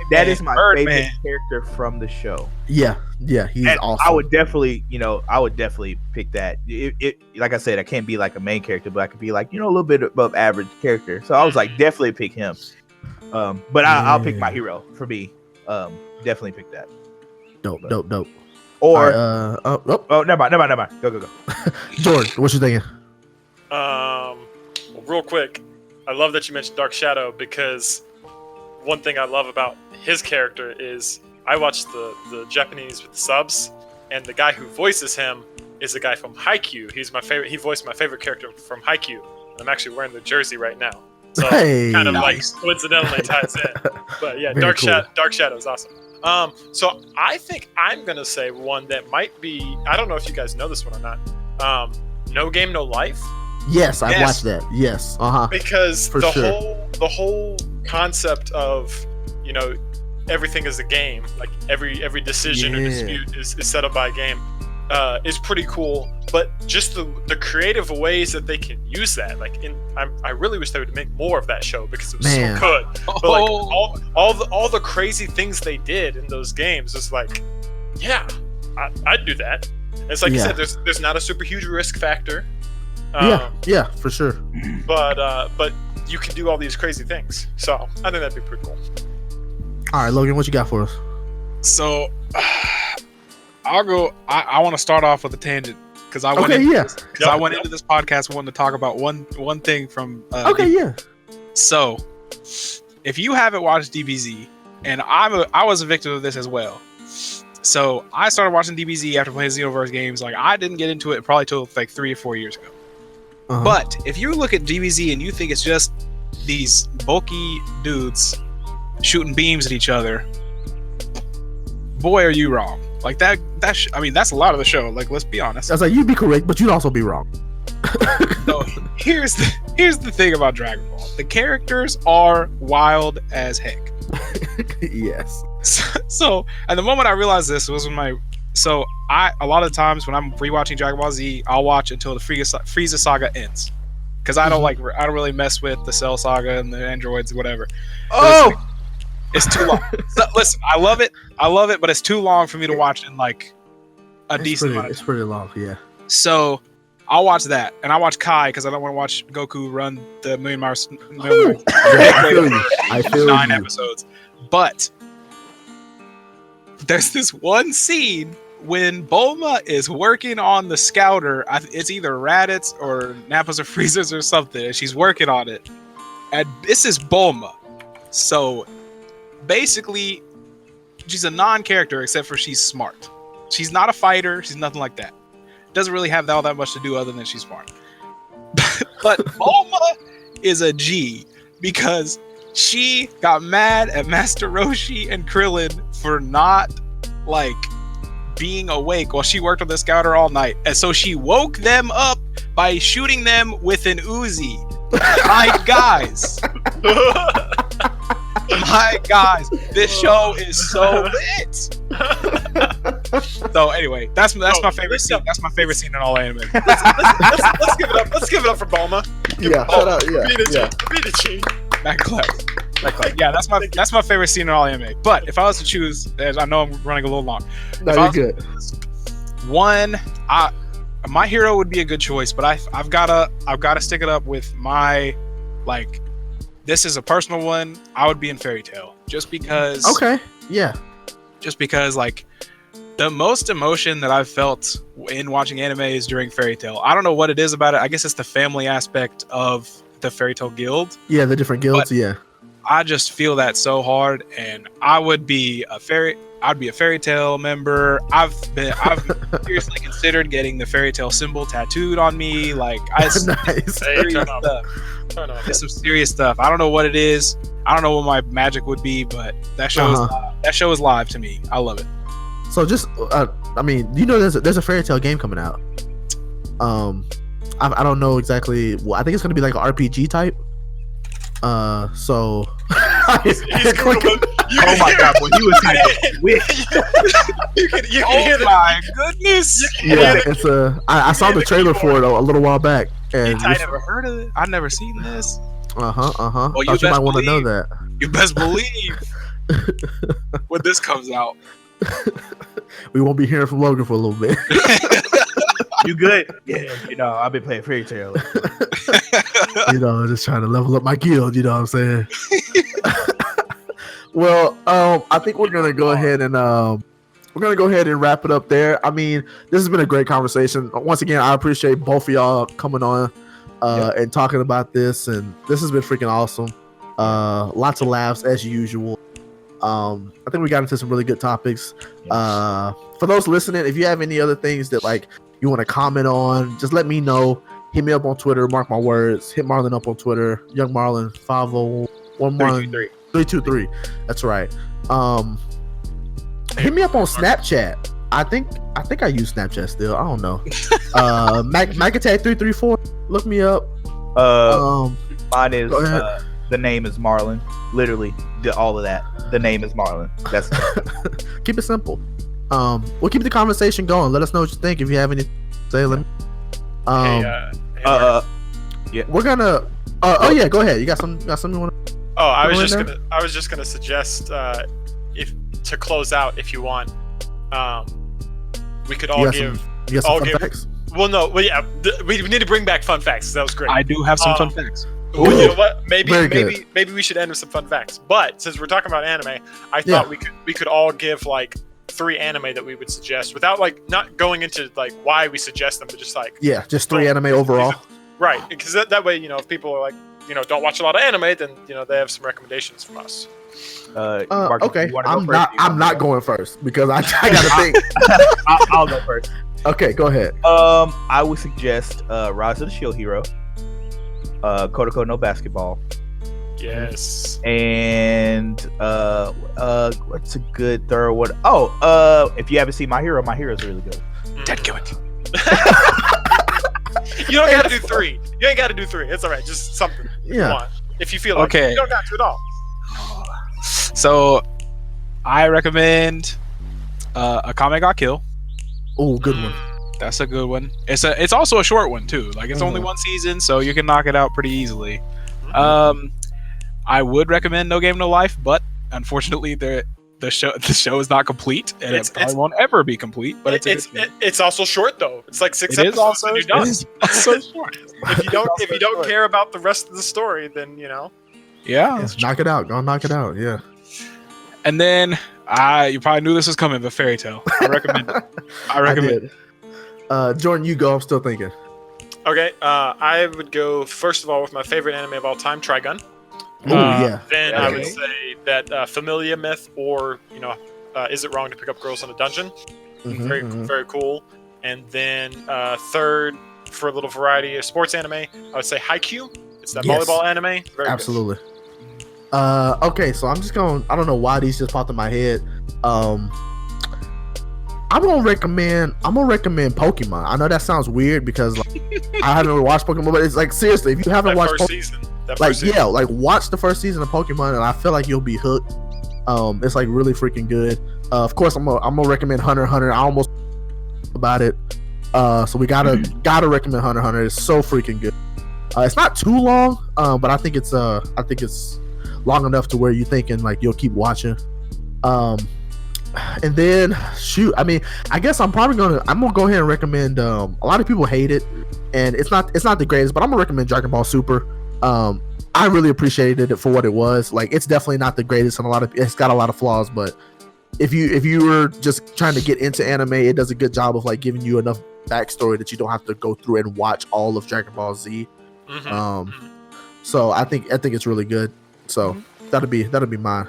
That is my favorite character from the show. Yeah, he's awesome. I would definitely, pick that. It like I said, I can't be like a main character, but I could be like, a little bit above average character. So I was like, definitely pick him. But I'll pick My Hero for me. Definitely pick that. Dope. Or never mind. Go. Jordan, what you thinking? Well, real quick, I love that you mentioned Dark Shadow, because one thing I love about his character is I watched the Japanese with the subs, and the guy who voices him is a guy from Haikyuu. He's my favorite. He voiced my favorite character from Haikyuu. I'm actually wearing the jersey right now, so kind of like coincidentally ties in. But yeah, Dark Shadow is awesome. So I think I'm gonna say one that might be. I don't know if you guys know this one or not. No Game No Life. Yes, I've watched that. Yes, because the whole concept of, you know, everything is a game. Like every decision or dispute is set up by a game. Is pretty cool. But just the creative ways that they can use that. Like I really wish they would make more of that show because it was so good. But like all the crazy things they did in those games is like, yeah, I'd do that. It's like you said, there's not a super huge risk factor. Yeah, for sure. But you can do all these crazy things. So I think that'd be pretty cool. All right, Logan, what you got for us? So I'll go. I want to start off with a tangent because I went into this podcast wanting to talk about one thing from. So if you haven't watched DBZ, and I was a victim of this as well. So I started watching DBZ after playing Xenoverse games. Like I didn't get into it probably till like 3 or 4 years ago. But if you look at DBZ and you think it's just these bulky dudes shooting beams at each other, boy, are you wrong. Like I mean, that's a lot of the show. Like, let's be honest. I was like, you'd be correct, but you'd also be wrong. So here's the thing about Dragon Ball. The characters are wild as heck. Yes. So at the moment I realized this was when a lot of times when I'm rewatching Dragon Ball Z, I'll watch until the Frieza saga ends, because I don't really mess with the Cell saga and the androids, whatever. It's too long. So, listen, I love it, but it's too long for me to watch in like a decent amount of time. It's pretty long, yeah. So I'll watch that, and I watch Kai because I don't want to watch Goku run the Million Mars. I feel 9 episodes. But there's this one scene when Bulma is working on the scouter. It's either Raditz or Nappas or Freezers or something, and she's working on it. And this is Bulma. So basically, she's a non-character except for she's smart. She's not a fighter. She's nothing like that. Doesn't really have all that much to do other than she's smart. But Bulma is a G because she got mad at Master Roshi and Krillin for not like being awake while she worked on the scouter all night, and so she woke them up by shooting them with an Uzi. My guys, this show is so lit. So anyway, that's my favorite scene. That's my favorite scene in all anime. Let's give it up. Let's give it up for Bulma. Shout out. Be the G. Back class. Yeah, that's my favorite scene in all anime. But if I was to choose, I know I'm running a little long. No, you're good. One, my hero would be a good choice, but I've gotta stick it up with my, like, this is a personal one. I would be in Fairy Tail just because. Okay. Yeah. Just because, like, the most emotion that I've felt in watching anime is during Fairy Tail. I don't know what it is about it. I guess it's the family aspect of the Fairy Tail Guild. Yeah, the different guilds. Yeah. I just feel that so hard, and I would be a Fairy Tail member. I've seriously considered getting the Fairy Tail symbol tattooed on me. Like, nice. It's some serious stuff. I don't know what it is. I don't know what my magic would be, but that show is live to me. I love it. So just, I mean, you know, there's a Fairy Tail game coming out. I don't know exactly. Well, I think it's gonna be like an RPG type. So he's Googling. Oh my god, when he was saying you can hear my goodness. Yeah, it's I saw the trailer for it a little while back, and I never heard of it. I've never seen this. Well, you might want to know that. You best believe when this comes out. We won't be hearing from Logan for a little bit. You good? Yeah, you know, I've been playing Fairy Tail. You know, just trying to level up my guild, you know what I'm saying? Well, I think we're gonna go ahead and wrap it up there. I mean, this has been a great conversation. Once again, I appreciate both of y'all coming on and talking about this, and this has been freaking awesome. Lots of laughs as usual. I think we got into some really good topics. For those listening, if you have any other things that like you want to comment on, just let me know. Hit me up on Twitter. Mark my words. Hit Marlon up on Twitter. Young Marlon 501 323. That's right. Hit me up on Snapchat. I think I use Snapchat still. I don't know. Mac Attack 334. Look me up. Mine is the name is Marlon. Literally, all of that. The name is Marlon. That's keep it simple. We'll keep the conversation going. Let us know what you think. If you have any, say. Let me. Yeah. We're gonna. Oh yeah, go ahead. You got something you want to? Oh, I was just gonna suggest if to close out, if you want, we could all give. Facts? Well, no. Well, yeah. We need to bring back fun facts. That was great. I do have some fun facts. Well, you know what? Maybe we should end with some fun facts. But since we're talking about anime, I thought we could all give like 3 anime that we would suggest without like not going into like why we suggest them, but just like just 3 anime overall. Right, because that way, if people are like, don't watch a lot of anime, then they have some recommendations from us. Mark, okay, I'm not going first because I gotta think. I'll go first. Okay, go ahead. I would suggest Rise of the Shield Hero, Kotoko no Basketball. Yes. And what's a good third one? Oh, if you haven't seen My Hero is really good. Dead give it. You don't gotta do 3. You ain't gotta do 3. It's alright. Just something. Yeah. You want. If you feel like it. You don't got to at all. So, I recommend Akame ga Kill. Oh, good one. That's a good one. It's also a short one too. Like it's only 1 season, so you can knock it out pretty easily. I would recommend No Game No Life, but unfortunately the show is not complete, and it probably won't ever be complete. But it's also short though. It's like 6 episodes and you're done. It is also short. If you don't care about the rest of the story, then Yeah, knock it out. Go knock it out. Yeah. And then you probably knew this was coming, but Fairy Tail. I recommend it. I recommend it. Jordan, you go. I'm still thinking. Okay, I would go first of all with my favorite anime of all time, Trigun. Yeah. Then I would say that Familia Myth, or Is It Wrong to Pick Up Girls in a Dungeon? Very cool. And then third, for a little variety of sports anime, I would say Haikyuu. It's that volleyball anime. Very absolutely. Good. Okay, so I'm just going. I don't know why these just popped in my head. I'm gonna recommend Pokemon. I know that sounds weird because I haven't watched Pokemon, but it's like seriously, if you haven't watched Pokemon, watch the first season of Pokemon, and I feel like you'll be hooked. It's like really freaking good. Of course, I'm gonna recommend Hunter x Hunter. I almost about it. So we gotta recommend Hunter x Hunter. It's so freaking good. It's not too long, but I think it's long enough to where you're thinking like you'll keep watching. And then I guess I'm gonna go ahead and recommend. A lot of people hate it, and it's not the greatest, but I'm gonna recommend Dragon Ball Super. I really appreciated it for what it was. Like, it's definitely not the greatest, and it's got a lot of flaws. But if you were just trying to get into anime, it does a good job of like giving you enough backstory that you don't have to go through and watch all of Dragon Ball Z. So I think it's really good. So that'll be mine.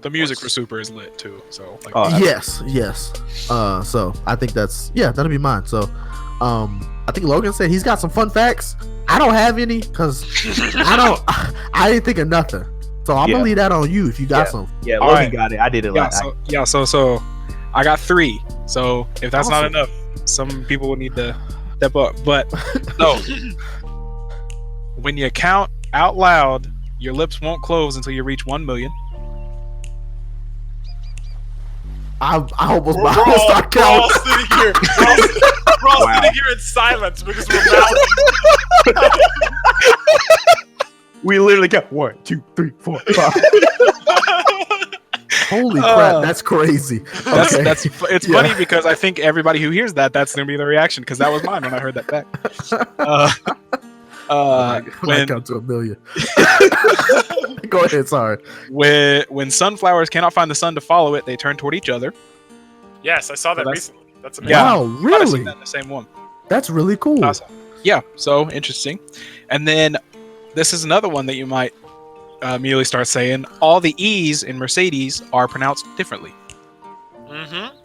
The music for Super is lit too. So yes. So I think that'll be mine. So I think Logan said he's got some fun facts. I don't have any because I didn't think of nothing. So I'm gonna leave that on you if you got some. Yeah, Logan got it. I did it. So I got 3. So if that's not enough, some people will need to step up. But no, when you count out loud, your lips won't close until you reach 1 million. I almost start counting. We're all sitting here. We're all sitting here in silence because we're mouthing. We literally got 1, 2, 3, 4, 5. Holy crap, that's crazy. It's funny because I think everybody who hears that's gonna be the reaction, because that was mine when I heard that back. When I count to 1 million. Go ahead, sorry. When sunflowers cannot find the sun to follow it, they turn toward each other. Yes, I saw that recently. That's amazing. Wow, really? I've seen that in the same one. That's really cool. Awesome. Yeah, so interesting. And then this is another one that you might immediately starts saying all the E's in Mercedes are pronounced differently. Mm-hmm.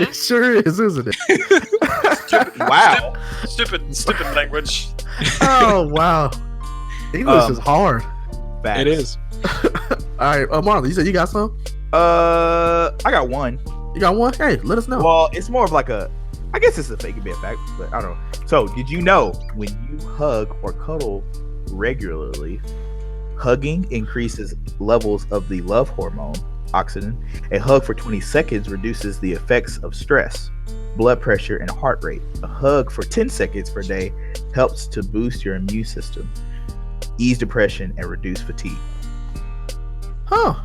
It sure is, isn't it? Wow. Stupid language. Oh wow. English is hard. Facts. It is. All right, Marlon, you said you got some? I got one. You got one? Hey, let us know. Well, it's more of like I guess it's a fake bit fact, but I don't know. So, did you know when you hug or cuddle regularly, hugging increases levels of the love hormone, oxytocin? A hug for 20 seconds reduces the effects of stress, blood pressure, and heart rate. A hug for 10 seconds per day helps to boost your immune system, ease depression, and reduce fatigue. Huh.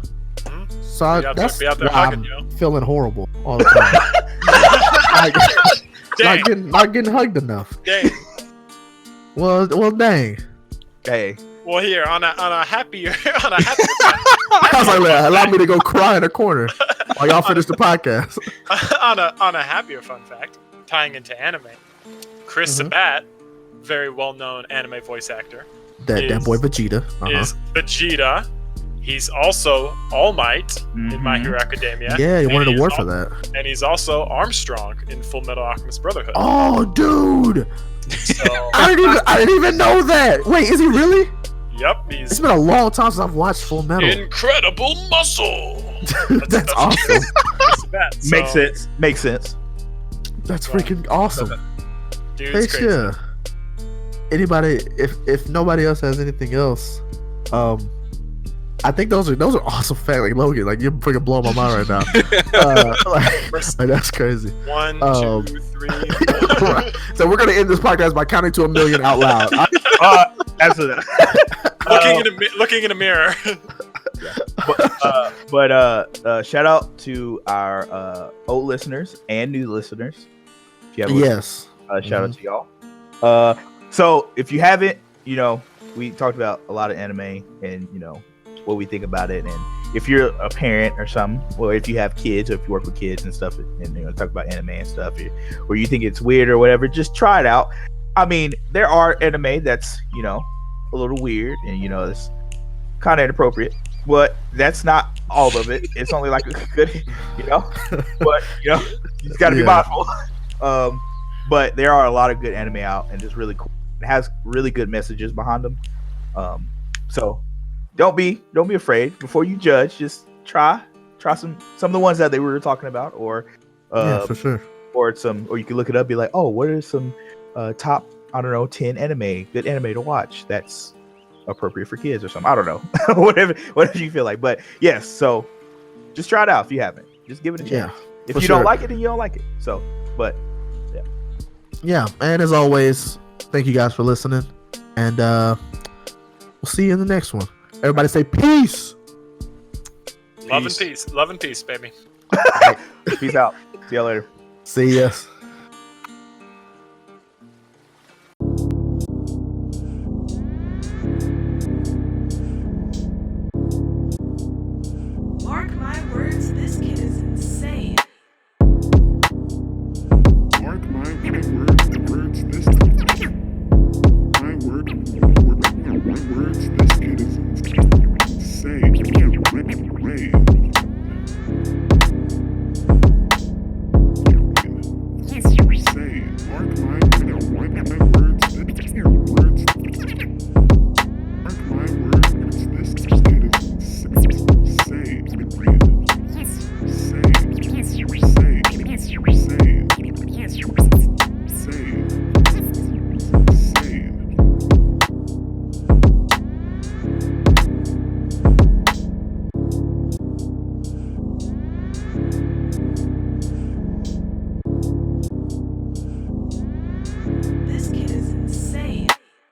So that's why I'm feeling horrible all the time. not getting hugged enough. Dang. Well, dang. Hey. Well, here on a happier I was like, allow me to go cry in a corner while y'all finish the podcast. on a happier fun fact, tying into anime, Chris Sabat, very well known anime voice actor. That boy Vegeta is Vegeta. He's also All Might in My Hero Academia. Yeah, he won an award for that. And he's also Armstrong in Full Metal Alchemist Brotherhood. Oh, dude! So, I didn't even know that. Wait, is he really? Yep, it's been a long time since I've watched Full Metal. Incredible muscle. That's awesome. Makes sense. That's freaking awesome. Dude's crazy. Yeah. Anybody, if nobody else has anything else, I think those are awesome facts. Like Logan, like you're freaking blowing my mind right now. Like, that's crazy. 1, 2, 3, 4. Right. So we're gonna end this podcast by counting to 1 million out loud. Absolutely. Looking in a mirror. But shout out to our old listeners and new listeners. If you have yes. Shout out to y'all. So if you haven't, we talked about a lot of anime and what we think about it, and if you're a parent or something, or if you have kids, or if you work with kids and stuff, and talk about anime and stuff, or you think it's weird or whatever, just try it out. I mean, there are anime that's a little weird and it's kind of inappropriate, but that's not all of it. It's only like a good, but you just got to be mindful. But there are a lot of good anime out, and it's really cool. It has really good messages behind them. So don't be afraid before you judge. Just try some of the ones that they were talking about, or for sure, or you can look it up, be like, oh, what are some top 10 good anime to watch that's appropriate for kids or something. I don't know. whatever you feel like. But yes, so just try it out if you haven't. Just give it a chance. If you don't like it, then you don't like it. So, but yeah. And as always, thank you guys for listening, and we'll see you in the next one. Everybody say peace. Love and peace, baby. Peace out. See y'all later. See ya.